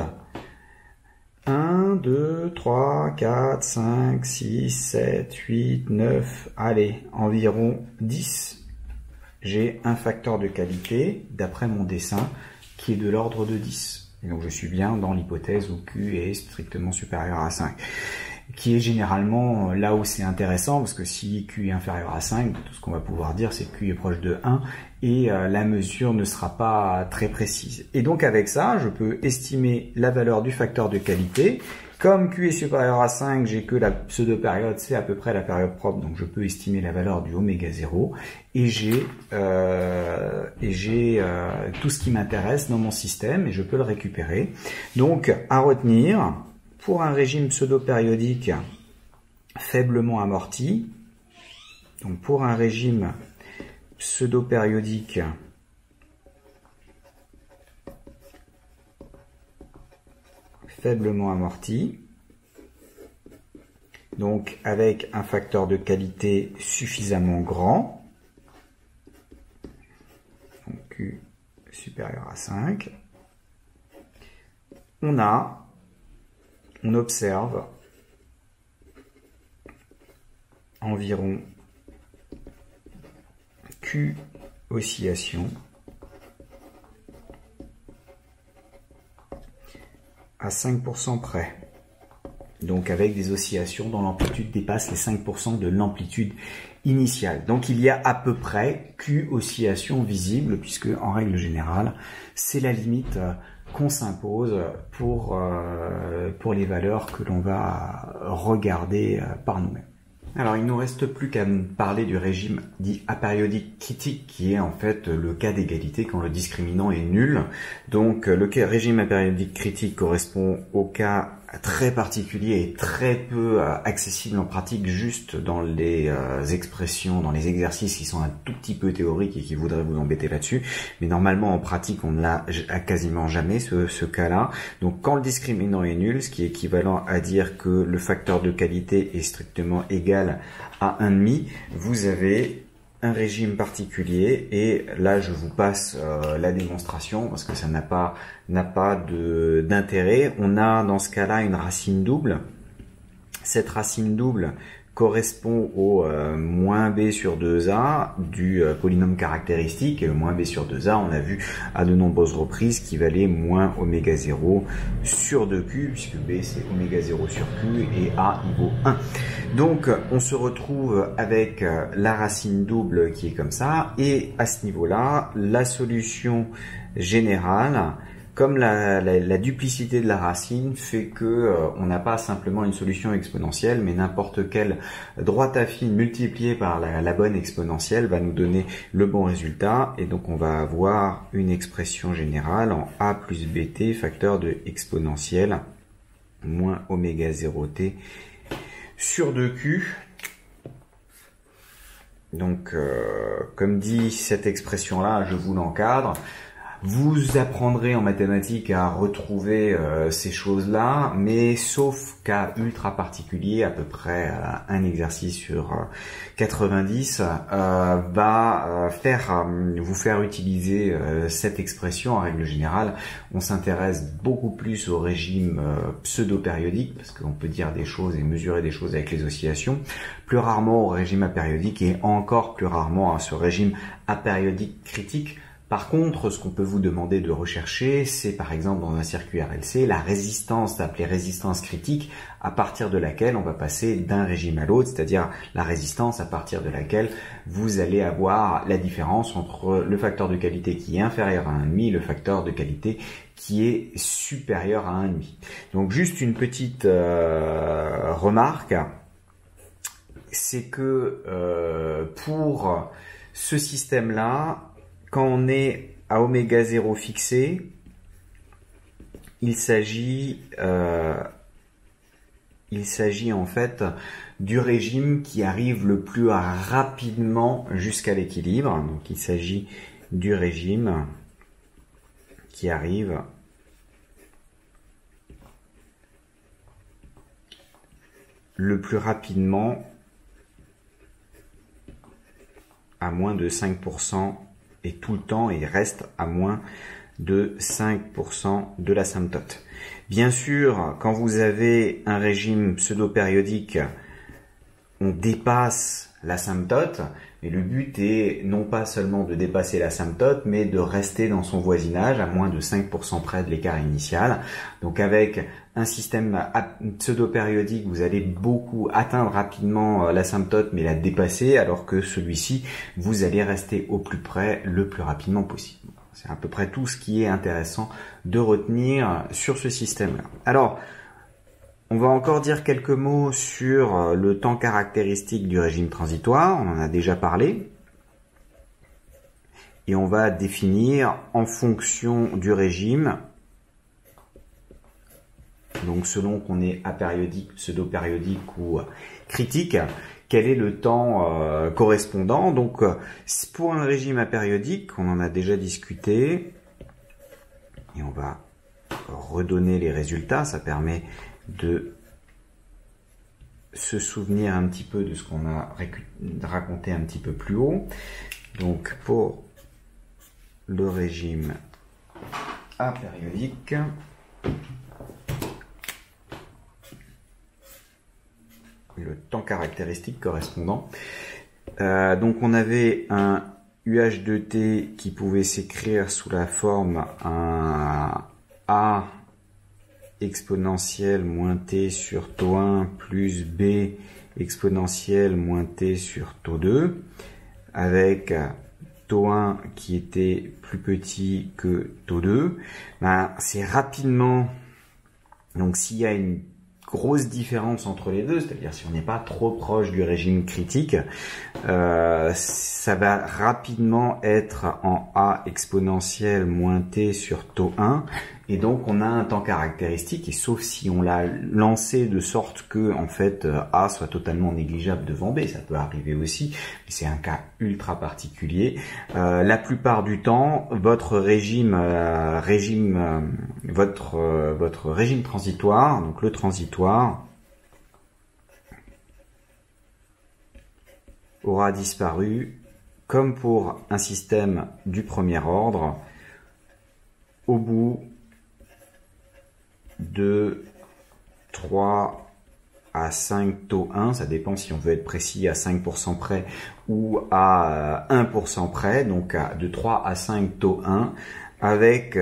1, 2, 3, 4, 5, 6, 7, 8, 9, allez, environ 10. J'ai un facteur de qualité, d'après mon dessin, qui est de l'ordre de 10. Et donc je suis bien dans l'hypothèse où Q est strictement supérieur à 5. Qui est généralement là où c'est intéressant, parce que si Q est inférieur à 5, tout ce qu'on va pouvoir dire c'est que Q est proche de 1, et la mesure ne sera pas très précise. Et donc avec ça, je peux estimer la valeur du facteur de qualité. Comme Q est supérieur à 5, j'ai que la pseudo-période, c'est à peu près la période propre, donc je peux estimer la valeur du oméga 0, et j'ai tout ce qui m'intéresse dans mon système, et je peux le récupérer. Donc, à retenir, pour un régime pseudo-périodique faiblement amorti, donc pour un régime pseudo-périodique faiblement amorti, donc avec un facteur de qualité suffisamment grand, donc Q supérieur à 5, on observe environ Q oscillation à 5% près. Donc avec des oscillations dont l'amplitude dépasse les 5% de l'amplitude initiale. Donc il y a à peu près Q oscillation visible, puisque en règle générale, c'est la limite qu'on s'impose pour les valeurs que l'on va regarder par nous-mêmes. Alors il ne nous reste plus qu'à parler du régime dit apériodique critique, qui est en fait le cas d'égalité quand le discriminant est nul. Donc le régime apériodique critique correspond au cas très particulier et très peu accessible en pratique, juste dans les expressions, dans les exercices qui sont un tout petit peu théoriques et qui voudraient vous embêter là-dessus. Mais normalement en pratique on ne l'a quasiment jamais ce cas-là. Donc quand le discriminant est nul, ce qui est équivalent à dire que le facteur de qualité est strictement égal à 1,5, vous avez un régime particulier, et là je vous passe la démonstration parce que ça n'a pas d'intérêt. On a dans ce cas-là une racine double. Cette racine double correspond au moins b sur 2a du polynôme caractéristique, et le moins b sur 2a, on a vu à de nombreuses reprises qu'il valait moins oméga 0 sur 2q, puisque b c'est oméga 0 sur q et a il vaut 1. Donc on se retrouve avec la racine double qui est comme ça, et à ce niveau-là, la solution générale, comme la duplicité de la racine fait que on n'a pas simplement une solution exponentielle, mais n'importe quelle droite affine multipliée par la bonne exponentielle va nous donner le bon résultat, et donc on va avoir une expression générale en a plus bt facteur de exponentielle moins oméga 0t sur 2q. Donc comme dit cette expression-là, je vous l'encadre. Vous apprendrez en mathématiques à retrouver ces choses-là, mais sauf cas ultra particulier, à peu près un exercice sur 90, va vous faire utiliser cette expression. En règle générale, on s'intéresse beaucoup plus au régime pseudo-périodique, parce qu'on peut dire des choses et mesurer des choses avec les oscillations, plus rarement au régime apériodique et encore plus rarement à ce régime apériodique critique. Par contre, ce qu'on peut vous demander de rechercher, c'est par exemple dans un circuit RLC, la résistance appelée résistance critique, à partir de laquelle on va passer d'un régime à l'autre, c'est-à-dire la résistance à partir de laquelle vous allez avoir la différence entre le facteur de qualité qui est inférieur à 1,5 et le facteur de qualité qui est supérieur à 1,5. Donc juste une petite remarque, c'est que pour ce système-là, quand on est à oméga 0 fixé, il s'agit en fait du régime qui arrive le plus rapidement jusqu'à l'équilibre. Donc il s'agit du régime qui arrive le plus rapidement à moins de 5%. Et tout le temps, il reste à moins de 5% de l'asymptote. Bien sûr, quand vous avez un régime pseudo-périodique, on dépasse l'asymptote, et le but est non pas seulement de dépasser l'asymptote, mais de rester dans son voisinage à moins de 5% près de l'écart initial. Donc avec un système pseudo-périodique, vous allez atteindre rapidement l'asymptote, mais la dépasser, alors que celui-ci, vous allez rester au plus près le plus rapidement possible. C'est à peu près tout ce qui est intéressant de retenir sur ce système-là. Alors, on va encore dire quelques mots sur le temps caractéristique du régime transitoire, on en a déjà parlé. Et on va définir en fonction du régime, donc selon qu'on est apériodique, pseudo-périodique ou critique, quel est le temps correspondant. Donc pour un régime apériodique, on en a déjà discuté, et on va redonner les résultats, ça permet de se souvenir un petit peu de ce qu'on a raconté un petit peu plus haut. Donc pour le régime apériodique, le temps caractéristique correspondant, donc on avait un UH2T qui pouvait s'écrire sous la forme un A exponentielle moins t sur taux 1 plus b exponentielle moins t sur taux 2, avec taux 1 qui était plus petit que taux 2. C'est rapidement, donc s'il y a une grosse différence entre les deux, c'est-à-dire si on n'est pas trop proche du régime critique, ça va rapidement être en A exponentielle moins t sur taux 1, et donc on a un temps caractéristique, et sauf si on l'a lancé de sorte que en fait A soit totalement négligeable devant B, ça peut arriver aussi, mais c'est un cas ultra particulier. La plupart du temps, votre régime transitoire, donc le transitoire, aura disparu, comme pour un système du premier ordre, au bout de 3 à 5 taux 1, ça dépend si on veut être précis à 5% près ou à 1% près, donc de 3 à 5 taux 1, avec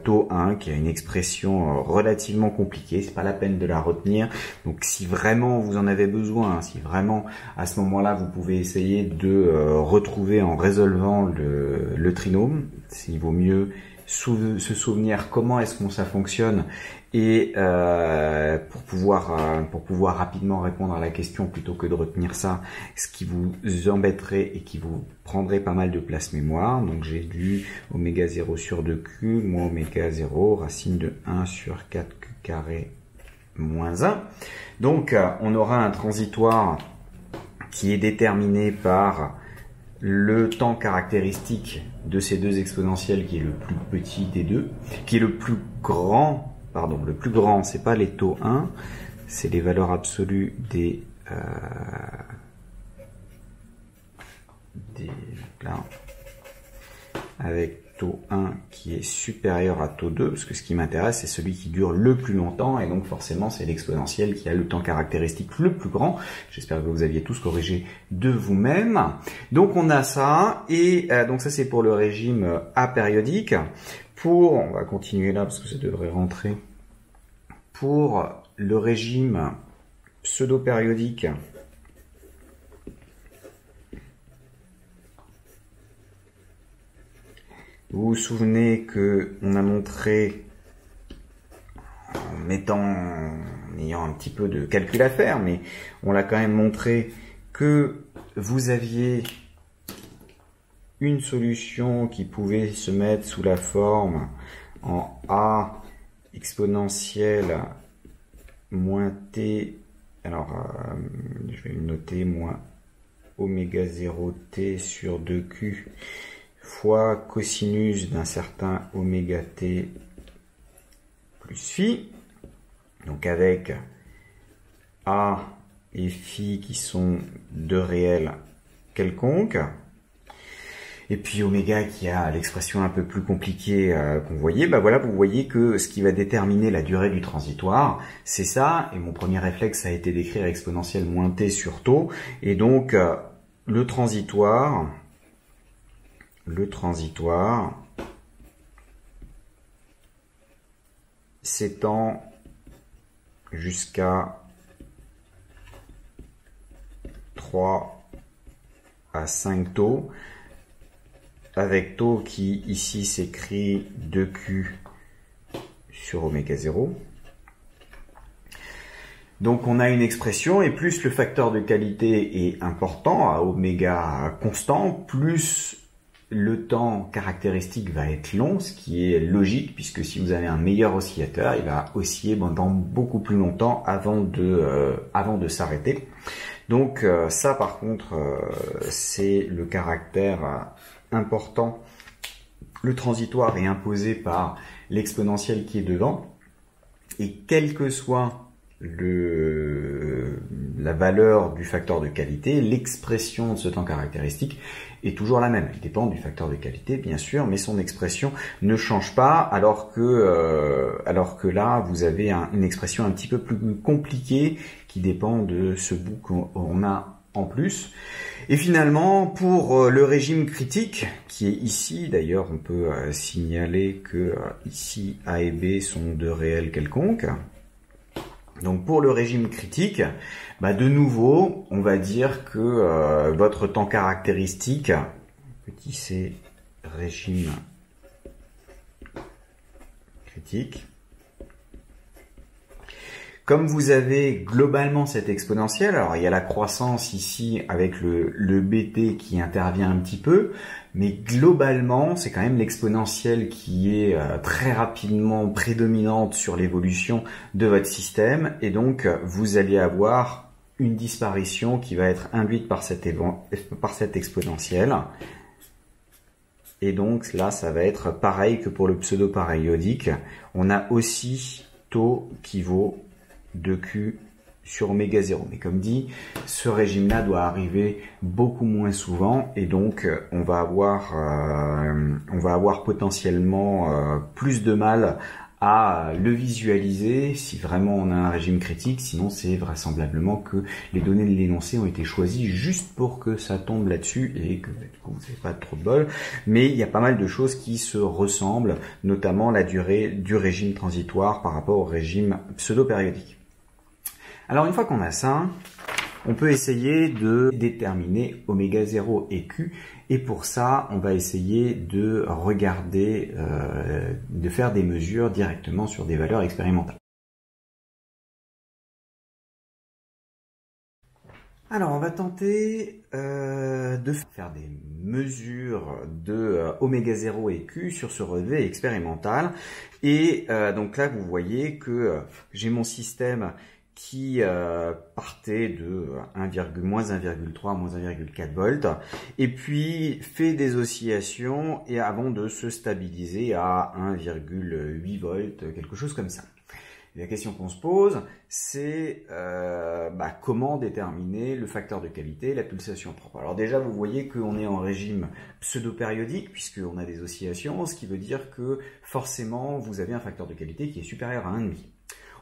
taux 1 qui a une expression relativement compliquée, c'est pas la peine de la retenir. Donc si vraiment vous en avez besoin, si vraiment à ce moment-là vous pouvez essayer de retrouver en résolvant le trinôme, il vaut mieux se souvenir comment est-ce que ça fonctionne, et pour pouvoir rapidement répondre à la question plutôt que de retenir ça, ce qui vous embêterait et qui vous prendrait pas mal de place mémoire. Donc j'ai du oméga 0 sur 2q moins oméga 0 racine de 1 sur 4q carré moins 1. Donc on aura un transitoire qui est déterminé par le temps caractéristique de ces deux exponentiels qui est le plus petit des deux, qui est le plus grand, pardon, le plus grand, c'est pas les taux 1, c'est les valeurs absolues là, avec taux 1 qui est supérieur à taux 2, parce que ce qui m'intéresse, c'est celui qui dure le plus longtemps, et donc forcément, c'est l'exponentiel qui a le temps caractéristique le plus grand. J'espère que vous aviez tous corrigé de vous-même. Donc on a ça, et donc ça c'est pour le régime apériodique. On va continuer là, parce que ça devrait rentrer. Pour le régime pseudo-périodique, vous vous souvenez que on a montré, en ayant un petit peu de calcul à faire, mais on l'a quand même montré que vous aviez une solution qui pouvait se mettre sous la forme en A exponentielle moins T, alors je vais le noter, moins oméga 0 T sur 2Q fois cosinus d'un certain oméga t plus phi, donc avec A et phi qui sont deux réels quelconques, et puis oméga qui a l'expression un peu plus compliquée qu'on voyait. Voilà, vous voyez que ce qui va déterminer la durée du transitoire, c'est ça, et mon premier réflexe a été d'écrire exponentielle moins t sur taux, et donc le transitoire s'étend jusqu'à 3 à 5 taux, avec taux qui ici s'écrit 2Q sur oméga 0. Donc on a une expression, et plus le facteur de qualité est important, à oméga constant, plus le temps caractéristique va être long, ce qui est logique, puisque si vous avez un meilleur oscillateur, il va osciller pendant beaucoup plus longtemps avant de s'arrêter. Donc ça par contre, c'est le caractère important. Le transitoire est imposé par l'exponentiel qui est devant, et quel que soit la valeur du facteur de qualité, l'expression de ce temps caractéristique est toujours la même. Il dépend du facteur de qualité, bien sûr, mais son expression ne change pas, alors que là, vous avez une expression un petit peu plus compliquée qui dépend de ce bout qu'on a en plus. Et finalement, pour le régime critique, qui est ici, d'ailleurs, on peut signaler que ici, A et B sont deux réels quelconques. Donc pour le régime critique, de nouveau, on va dire que votre temps caractéristique, petit c, régime critique, comme vous avez globalement cette exponentielle, alors il y a la croissance ici avec le bt qui intervient un petit peu, mais globalement c'est quand même l'exponentielle qui est très rapidement prédominante sur l'évolution de votre système, et donc vous allez avoir une disparition qui va être induite par cette exponentielle. Et donc là ça va être pareil que pour le pseudo-périodique, on a aussi taux qui vaut 2Q sur oméga 0. Mais comme dit, ce régime-là doit arriver beaucoup moins souvent, et donc on va avoir potentiellement plus de mal à le visualiser si vraiment on a un régime critique. Sinon, c'est vraisemblablement que les données de l'énoncé ont été choisies juste pour que ça tombe là-dessus, et que du coup, vous n'avez pas trop de bol. Mais il y a pas mal de choses qui se ressemblent, notamment la durée du régime transitoire par rapport au régime pseudo-périodique. Alors une fois qu'on a ça, on peut essayer de déterminer oméga 0 et Q, et pour ça, on va essayer de regarder, de faire des mesures directement sur des valeurs expérimentales. Alors on va tenter de faire des mesures de oméga 0 et Q sur ce relevé expérimental, et donc là vous voyez que j'ai mon système qui partait de moins 1,3, moins 1,4 volts, et puis fait des oscillations et avant de se stabiliser à 1,8 volts, quelque chose comme ça. Et la question qu'on se pose, c'est comment déterminer le facteur de qualité, la pulsation propre. Alors déjà, vous voyez qu'on est en régime pseudo-périodique, puisqu'on a des oscillations, ce qui veut dire que forcément, vous avez un facteur de qualité qui est supérieur à 1,5.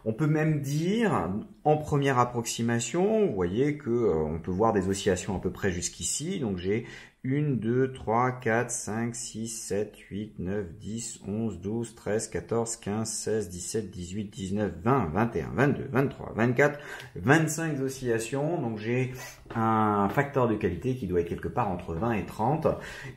On peut même dire, en première approximation, vous voyez que on peut voir des oscillations à peu près jusqu'ici. Donc j'ai 1, 2, 3, 4, 5, 6, 7, 8, 9, 10, 11, 12, 13, 14, 15, 16, 17, 18, 19, 20, 21, 22, 23, 24, 25 oscillations. Donc j'ai un facteur de qualité qui doit être quelque part entre 20 et 30.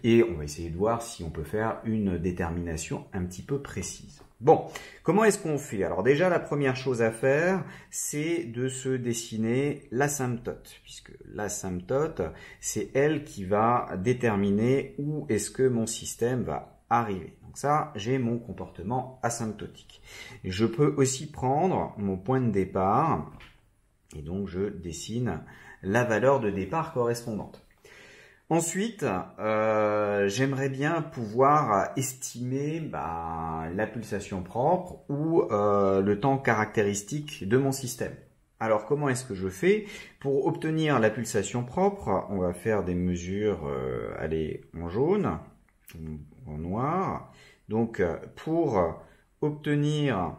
Et on va essayer de voir si on peut faire une détermination un petit peu précise. Bon, comment est-ce qu'on fait? Alors déjà, la première chose à faire, c'est de se dessiner l'asymptote, puisque l'asymptote, c'est elle qui va déterminer où est-ce que mon système va arriver. Donc ça, j'ai mon comportement asymptotique. Et je peux aussi prendre mon point de départ, et donc je dessine la valeur de départ correspondante. Ensuite, j'aimerais bien pouvoir estimer la pulsation propre ou le temps caractéristique de mon système. Alors, comment est-ce que je fais? Pour obtenir la pulsation propre, on va faire des mesures en jaune, en noir. Donc, pour obtenir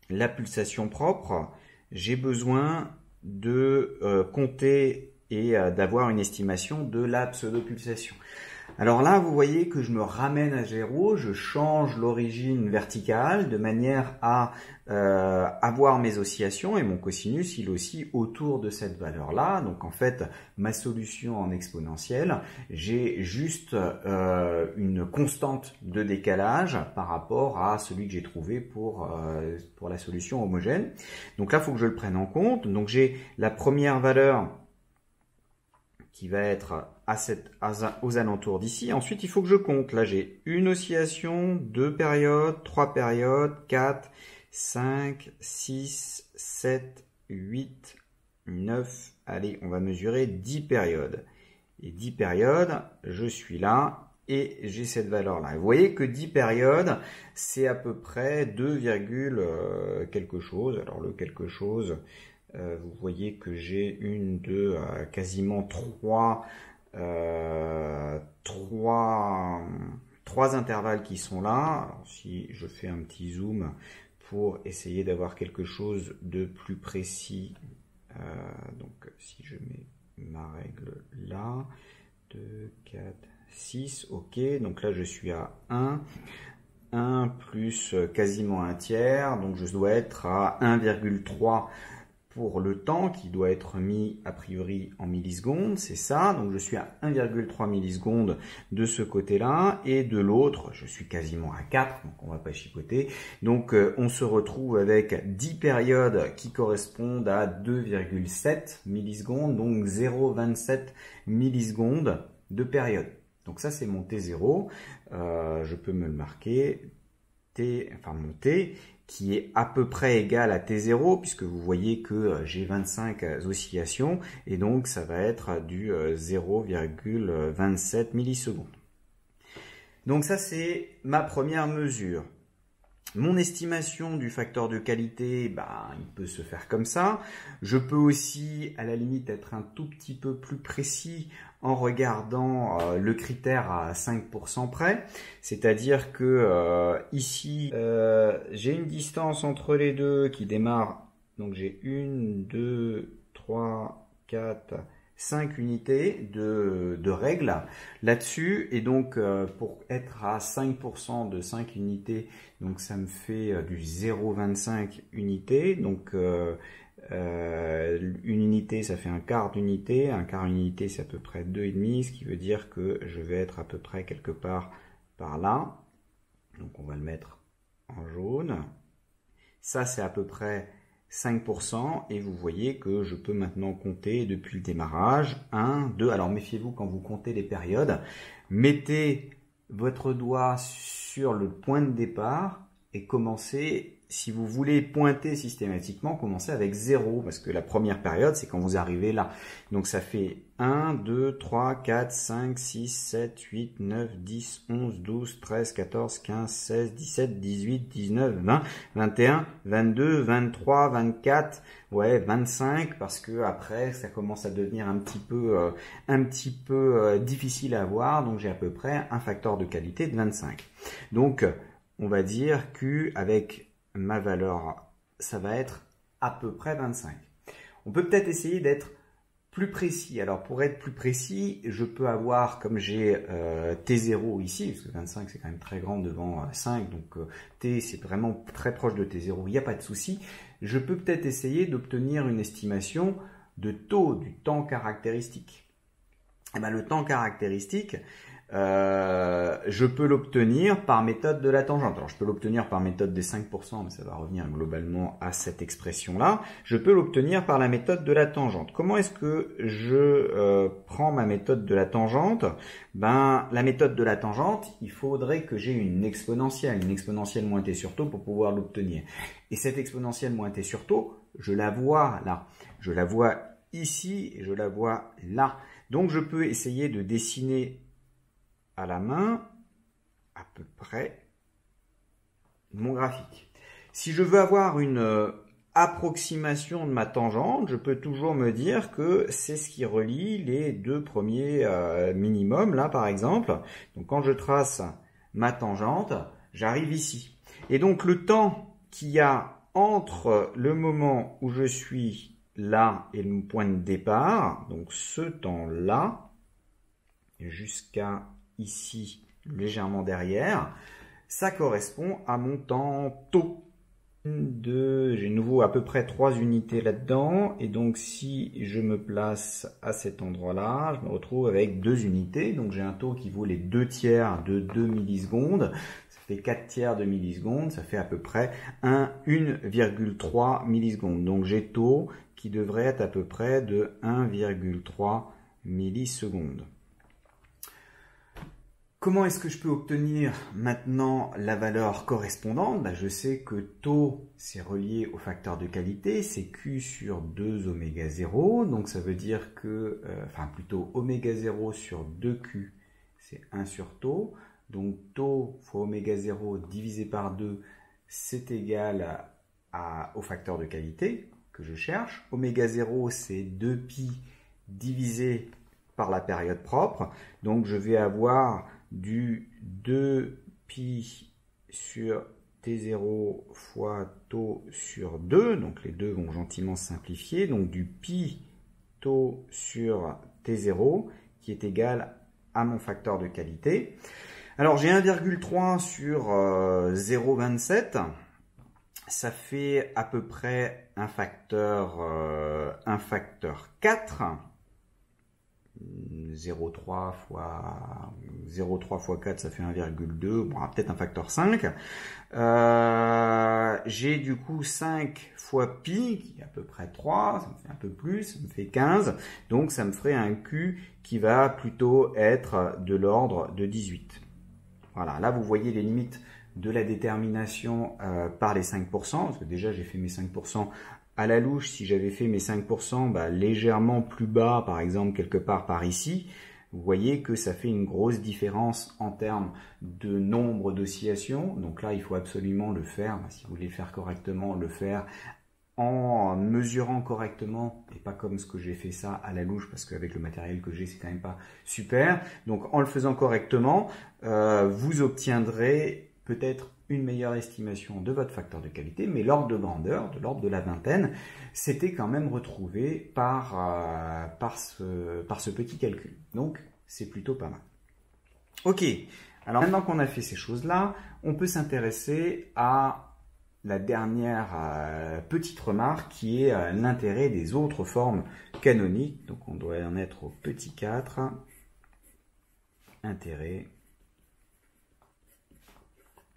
la pulsation propre, j'ai besoin de compter et d'avoir une estimation de la pseudo-pulsation. Alors là, vous voyez que je me ramène à 0, je change l'origine verticale de manière à avoir mes oscillations et mon cosinus, il oscille autour de cette valeur-là. Donc en fait, ma solution en exponentielle, j'ai juste une constante de décalage par rapport à celui que j'ai trouvé pour la solution homogène. Donc là, il faut que je le prenne en compte. Donc j'ai la première valeur qui va être aux alentours d'ici. Ensuite, il faut que je compte. Là, j'ai une oscillation, 2 périodes, 3 périodes, 4, 5, 6, 7, 8, 9. Allez, on va mesurer 10 périodes. Et 10 périodes, je suis là et j'ai cette valeur-là. Vous voyez que 10 périodes, c'est à peu près 2, quelque chose. Alors, le quelque chose... vous voyez que j'ai quasiment trois intervalles qui sont là. Alors, si je fais un petit zoom pour essayer d'avoir quelque chose de plus précis, donc si je mets ma règle là, 2, 4, 6, ok, donc là je suis à 1 plus quasiment un tiers, donc je dois être à 1,3 pour le temps qui doit être mis a priori en millisecondes, c'est ça, donc je suis à 1,3 millisecondes de ce côté-là, et de l'autre, je suis quasiment à 4, donc on va pas chipoter, donc on se retrouve avec 10 périodes qui correspondent à 2,7 millisecondes, donc 0,27 millisecondes de période. Donc ça c'est mon T0, je peux me le marquer, mon T, qui est à peu près égal à T0, puisque vous voyez que j'ai 25 oscillations, et donc ça va être du 0,27 millisecondes. Donc ça, c'est ma première mesure. Mon estimation du facteur de qualité, il peut se faire comme ça. Je peux aussi, à la limite, être un tout petit peu plus précis en regardant le critère à 5% près. C'est-à-dire que ici, j'ai une distance entre les deux qui démarre. Donc j'ai 1, 2, 3, 4... 5 unités de règles là-dessus, et donc pour être à 5% de 5 unités, donc ça me fait du 0,25 unités, donc une unité ça fait un quart d'unité, un quart unité c'est à peu près 2,5, ce qui veut dire que je vais être à peu près quelque part par là, donc on va le mettre en jaune, ça c'est à peu près 5%, et vous voyez que je peux maintenant compter depuis le démarrage, 1, 2, alors méfiez-vous quand vous comptez les périodes, mettez votre doigt sur le point de départ et commencez si vous voulez pointer systématiquement, commencez avec 0, parce que la première période, c'est quand vous arrivez là. Donc ça fait 1, 2, 3, 4, 5, 6, 7, 8, 9, 10, 11, 12, 13, 14, 15, 16, 17, 18, 19, 20, 21, 22, 23, 24, ouais, 25, parce que après, ça commence à devenir un petit peu difficile à voir. Donc j'ai à peu près un facteur de qualité de 25. Donc on va dire Q avec ma valeur, ça va être à peu près 25. On peut peut-être essayer d'être plus précis. Alors pour être plus précis, je peux avoir, comme j'ai T0 ici, parce que 25 c'est quand même très grand devant 5, donc T c'est vraiment très proche de T0, il n'y a pas de souci. Je peux peut-être essayer d'obtenir une estimation de taux du temps caractéristique. Et bien, le temps caractéristique, je peux l'obtenir par méthode de la tangente. Alors, je peux l'obtenir par méthode des 5%, mais ça va revenir globalement à cette expression-là. Je peux l'obtenir par la méthode de la tangente. Comment est-ce que je prends ma méthode de la tangente? Ben, la méthode de la tangente, il faudrait que j'ai une exponentielle moins t sur taux pour pouvoir l'obtenir. Et cette exponentielle moins t sur taux, je la vois là. Je la vois ici et je la vois là. Donc, je peux essayer de dessiner à la main à peu près mon graphique. Si je veux avoir une approximation de ma tangente, je peux toujours me dire que c'est ce qui relie les deux premiers minimums, là par exemple. Donc quand je trace ma tangente, j'arrive ici. Et donc le temps qu'il y a entre le moment où je suis là et le point de départ, donc ce temps-là, jusqu'à ici, légèrement derrière, ça correspond à mon temps taux. J'ai nouveau à peu près 3 unités là-dedans, et donc si je me place à cet endroit-là, je me retrouve avec 2 unités, donc j'ai un taux qui vaut les 2 tiers de 2 millisecondes, ça fait 4 tiers de millisecondes, ça fait à peu près 1,3 millisecondes. Donc j'ai taux qui devrait être à peu près de 1,3 millisecondes. Comment est-ce que je peux obtenir maintenant la valeur correspondante? Je sais que taux, c'est relié au facteur de qualité, c'est Q sur 2 oméga 0, donc ça veut dire que, plutôt oméga 0 sur 2Q, c'est 1 sur taux, donc taux fois oméga 0 divisé par 2, c'est égal au facteur de qualité que je cherche. Oméga 0, c'est 2pi divisé par la période propre, donc je vais avoir du 2pi sur T0 fois taux sur 2, donc les deux vont gentiment simplifier, donc du pi taux sur T0 qui est égal à mon facteur de qualité. Alors j'ai 1,3 sur 0,27, ça fait à peu près un facteur 4. 0,3 fois 4, ça fait 1,2, bon, peut-être un facteur 5. J'ai du coup 5 fois pi, qui est à peu près 3, ça me fait un peu plus, ça me fait 15. Donc ça me ferait un Q qui va plutôt être de l'ordre de 18. Voilà, là vous voyez les limites de la détermination par les 5%, parce que déjà j'ai fait mes 5% à la louche. Si j'avais fait mes 5% légèrement plus bas, par exemple quelque part par ici, vous voyez que ça fait une grosse différence en termes de nombre d'oscillations. Donc là, il faut absolument le faire, si vous voulez le faire correctement, le faire en mesurant correctement et pas comme ce que j'ai fait ça à la louche, parce qu'avec le matériel que j'ai, c'est quand même pas super. Donc en le faisant correctement, vous obtiendrez peut-être une meilleure estimation de votre facteur de qualité, mais l'ordre de grandeur, de l'ordre de la vingtaine, c'était quand même retrouvé par ce petit calcul. Donc, c'est plutôt pas mal. Ok, alors maintenant qu'on a fait ces choses-là, on peut s'intéresser à la dernière petite remarque qui est l'intérêt des autres formes canoniques. Donc, on doit en être au petit 4. Intérêt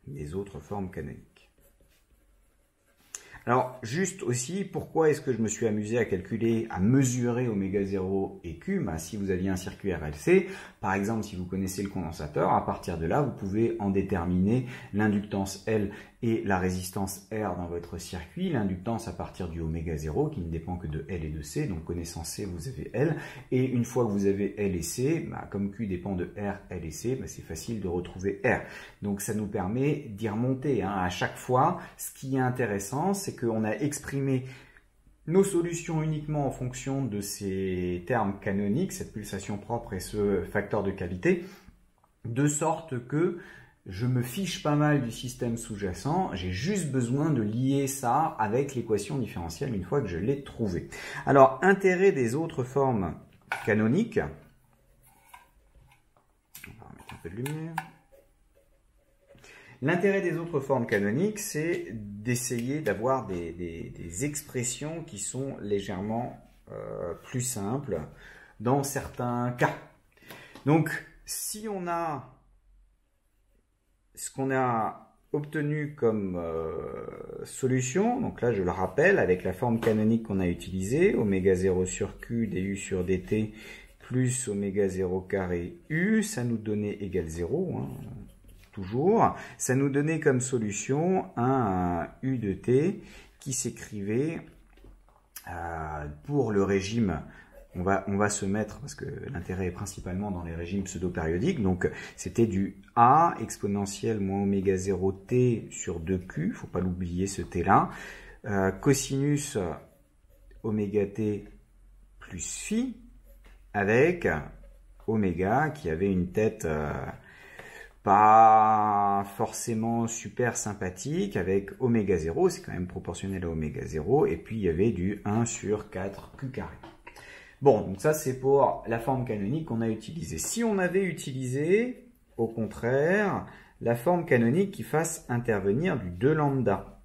des autres formes canoniques. Alors, juste aussi, pourquoi est-ce que je me suis amusé à calculer, à mesurer oméga 0 et Q? Si vous aviez un circuit RLC, par exemple, si vous connaissez le condensateur, à partir de là, vous pouvez en déterminer l'inductance L et la résistance R dans votre circuit, l'inductance à partir du oméga 0 qui ne dépend que de L et de C, donc connaissant C vous avez L, et une fois que vous avez L et C, comme Q dépend de R, L et C, c'est facile de retrouver R. Donc ça nous permet d'y remonter. À chaque fois, ce qui est intéressant, c'est qu'on a exprimé nos solutions uniquement en fonction de ces termes canoniques, cette pulsation propre et ce facteur de qualité, de sorte que je me fiche pas mal du système sous-jacent, j'ai juste besoin de lier ça avec l'équation différentielle une fois que je l'ai trouvée. Alors, intérêt des autres formes canoniques, on va remettre un peu de lumière. L'intérêt des autres formes canoniques, c'est d'essayer d'avoir des expressions qui sont légèrement plus simples dans certains cas. Donc, si on a ce qu'on a obtenu comme solution, donc là je le rappelle, avec la forme canonique qu'on a utilisée, oméga 0 sur Q du sur dt plus oméga 0 carré U, ça nous donnait égal 0, toujours. Ça nous donnait comme solution un U de t qui s'écrivait pour le régime, on va se mettre, parce que l'intérêt est principalement dans les régimes pseudo-périodiques, donc c'était du A exponentielle moins oméga 0 t sur 2Q, il ne faut pas l'oublier ce t là, cosinus oméga t plus phi, avec oméga qui avait une tête pas forcément super sympathique, avec oméga 0, c'est quand même proportionnel à oméga 0, et puis il y avait du 1 sur 4 Q carré. Bon, donc ça c'est pour la forme canonique qu'on a utilisée. Si on avait utilisé, au contraire, la forme canonique qui fasse intervenir du 2 lambda,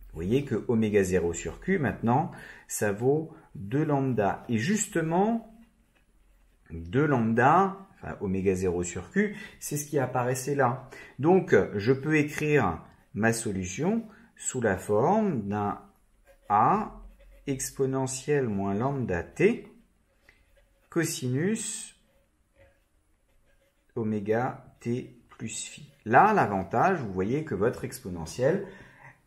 vous voyez que oméga 0 sur Q, maintenant, ça vaut 2 lambda. Et justement, 2 lambda, enfin oméga 0 sur Q, c'est ce qui apparaissait là. Donc, je peux écrire ma solution sous la forme d'un A exponentielle moins lambda t cosinus oméga t plus phi. Là, l'avantage, vous voyez que votre exponentielle,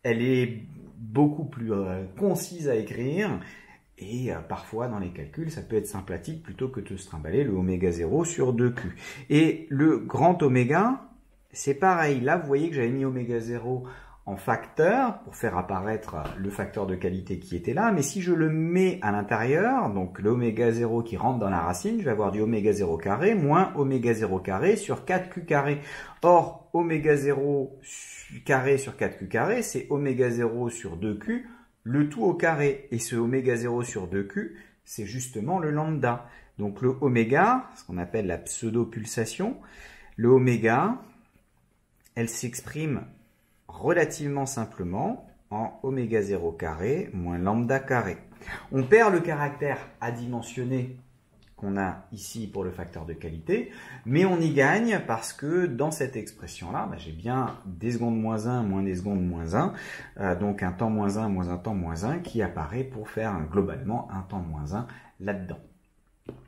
elle est beaucoup plus concise à écrire et parfois dans les calculs, ça peut être sympathique plutôt que de se trimballer le oméga 0 sur 2q. Et le grand oméga, c'est pareil. Là, vous voyez que j'avais mis oméga 0 en facteur pour faire apparaître le facteur de qualité qui était là, mais si je le mets à l'intérieur, donc l'oméga 0 qui rentre dans la racine, je vais avoir du oméga 0 carré moins oméga 0 carré sur 4q carré. Or, oméga 0 carré sur 4q carré, c'est oméga 0 sur 2q, le tout au carré. Et ce oméga 0 sur 2q, c'est justement le lambda. Donc le oméga, ce qu'on appelle la pseudo-pulsation, le oméga, elle s'exprime relativement simplement en oméga 0 carré moins lambda carré. On perd le caractère adimensionné qu'on a ici pour le facteur de qualité, mais on y gagne parce que dans cette expression-là, j'ai bien des secondes moins 1 moins des secondes moins 1, donc un temps moins 1 moins un temps moins 1 qui apparaît pour faire globalement un temps moins 1 là-dedans.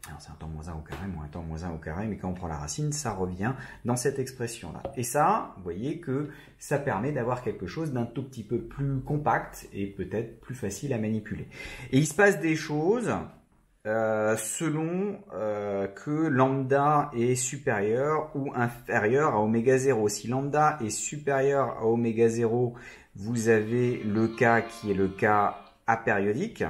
Alors c'est un temps moins 1 au carré, moins un temps moins 1 au carré, mais quand on prend la racine, ça revient dans cette expression-là. Et ça, vous voyez que ça permet d'avoir quelque chose d'un tout petit peu plus compact et peut-être plus facile à manipuler. Et il se passe des choses selon que lambda est supérieur ou inférieur à oméga 0. Si lambda est supérieur à oméga 0, vous avez le cas qui est le cas apériodique.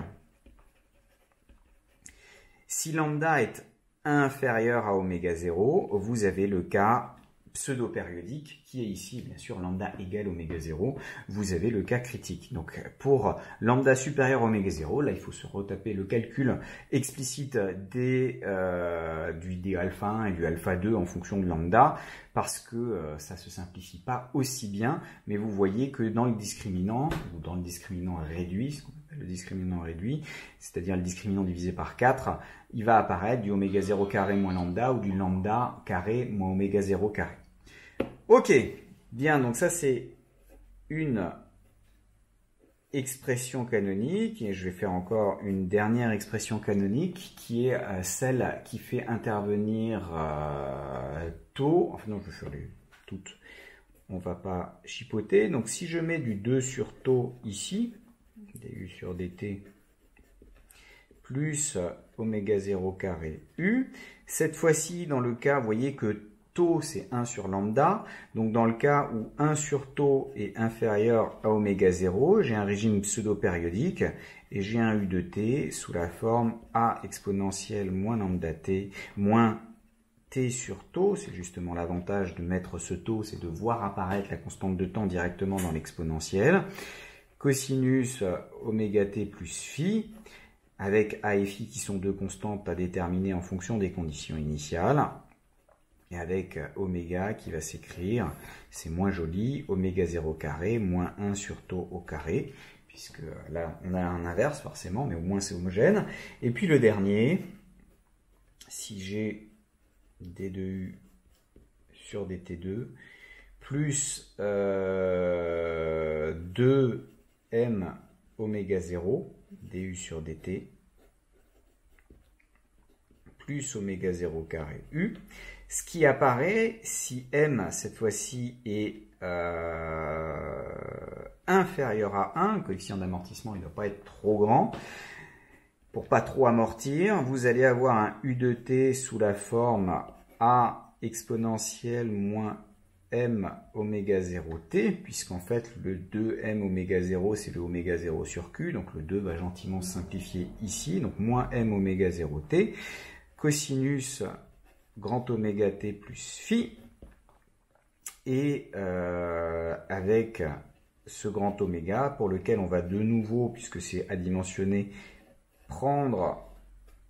Si lambda est inférieur à oméga 0, vous avez le cas pseudo-périodique qui est ici, bien sûr, lambda égale oméga 0, vous avez le cas critique. Donc pour lambda supérieur à oméga 0, là il faut se retaper le calcul explicite du d alpha 1 et du alpha 2 en fonction de lambda, parce que ça se simplifie pas aussi bien, mais vous voyez que dans le discriminant, ou dans le discriminant réduit, ce qu'on appelle le discriminant réduit, c'est-à-dire le discriminant divisé par 4, il va apparaître du oméga 0 carré moins lambda ou du lambda carré moins oméga 0 carré. Ok, bien, donc ça c'est une expression canonique, et je vais faire encore une dernière expression canonique qui est celle qui fait intervenir taux, enfin non, je vais faire les toutes on va pas chipoter. Donc si je mets du 2 sur taux ici, du sur dt, plus oméga 0 carré u. Cette fois-ci, dans le cas, vous voyez que taux, c'est 1 sur lambda. Donc, dans le cas où 1 sur taux est inférieur à oméga 0, j'ai un régime pseudo-périodique et j'ai un u de t sous la forme a exponentielle moins lambda t moins t sur taux. C'est justement l'avantage de mettre ce taux, c'est de voir apparaître la constante de temps directement dans l'exponentielle. Cosinus oméga t plus phi, avec a et phi qui sont deux constantes à déterminer en fonction des conditions initiales. Et avec oméga qui va s'écrire, c'est moins joli, oméga 0 carré moins 1 sur taux au carré, puisque là on a un inverse forcément, mais au moins c'est homogène. Et puis le dernier, si j'ai d2u sur dt2, plus 2m oméga 0, du sur dt, plus oméga 0 carré u. Ce qui apparaît, si m, cette fois-ci, est inférieur à 1, le coefficient d'amortissement ne doit pas être trop grand, pour pas trop amortir, vous allez avoir un u de t sous la forme a exponentielle moins m oméga 0 t, puisqu'en fait le 2m oméga 0 c'est le oméga 0 sur q, donc le 2 va gentiment simplifier ici, donc moins m oméga 0 t, cosinus grand oméga t plus phi, et avec ce grand oméga pour lequel on va de nouveau, puisque c'est adimensionné, prendre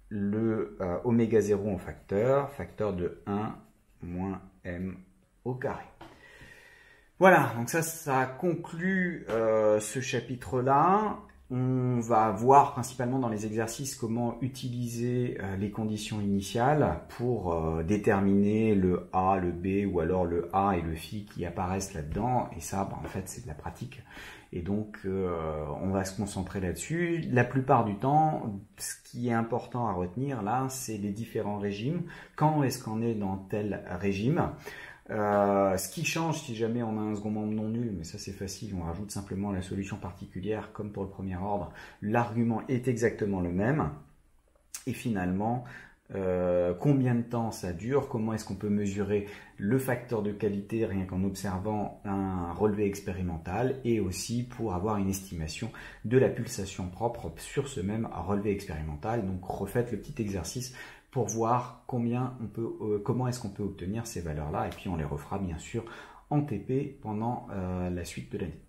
le oméga 0 en facteur de 1 moins m au carré. Voilà, donc ça conclut ce chapitre-là. On va voir principalement dans les exercices comment utiliser les conditions initiales pour déterminer le A, le B ou alors le A et le phi qui apparaissent là-dedans. Et ça, en fait, c'est de la pratique. Et donc, on va se concentrer là-dessus. La plupart du temps, ce qui est important à retenir là, c'est les différents régimes. Quand est-ce qu'on est dans tel régime ? Ce qui change si jamais on a un second membre non nul, mais ça c'est facile, on rajoute simplement la solution particulière comme pour le premier ordre, l'argument est exactement le même, et finalement combien de temps ça dure, comment est-ce qu'on peut mesurer le facteur de qualité rien qu'en observant un relevé expérimental, et aussi pour avoir une estimation de la pulsation propre sur ce même relevé expérimental. Donc refaites le petit exercice pour voir comment est-ce qu'on peut obtenir ces valeurs-là, et puis on les refera bien sûr en TP pendant la suite de l'année.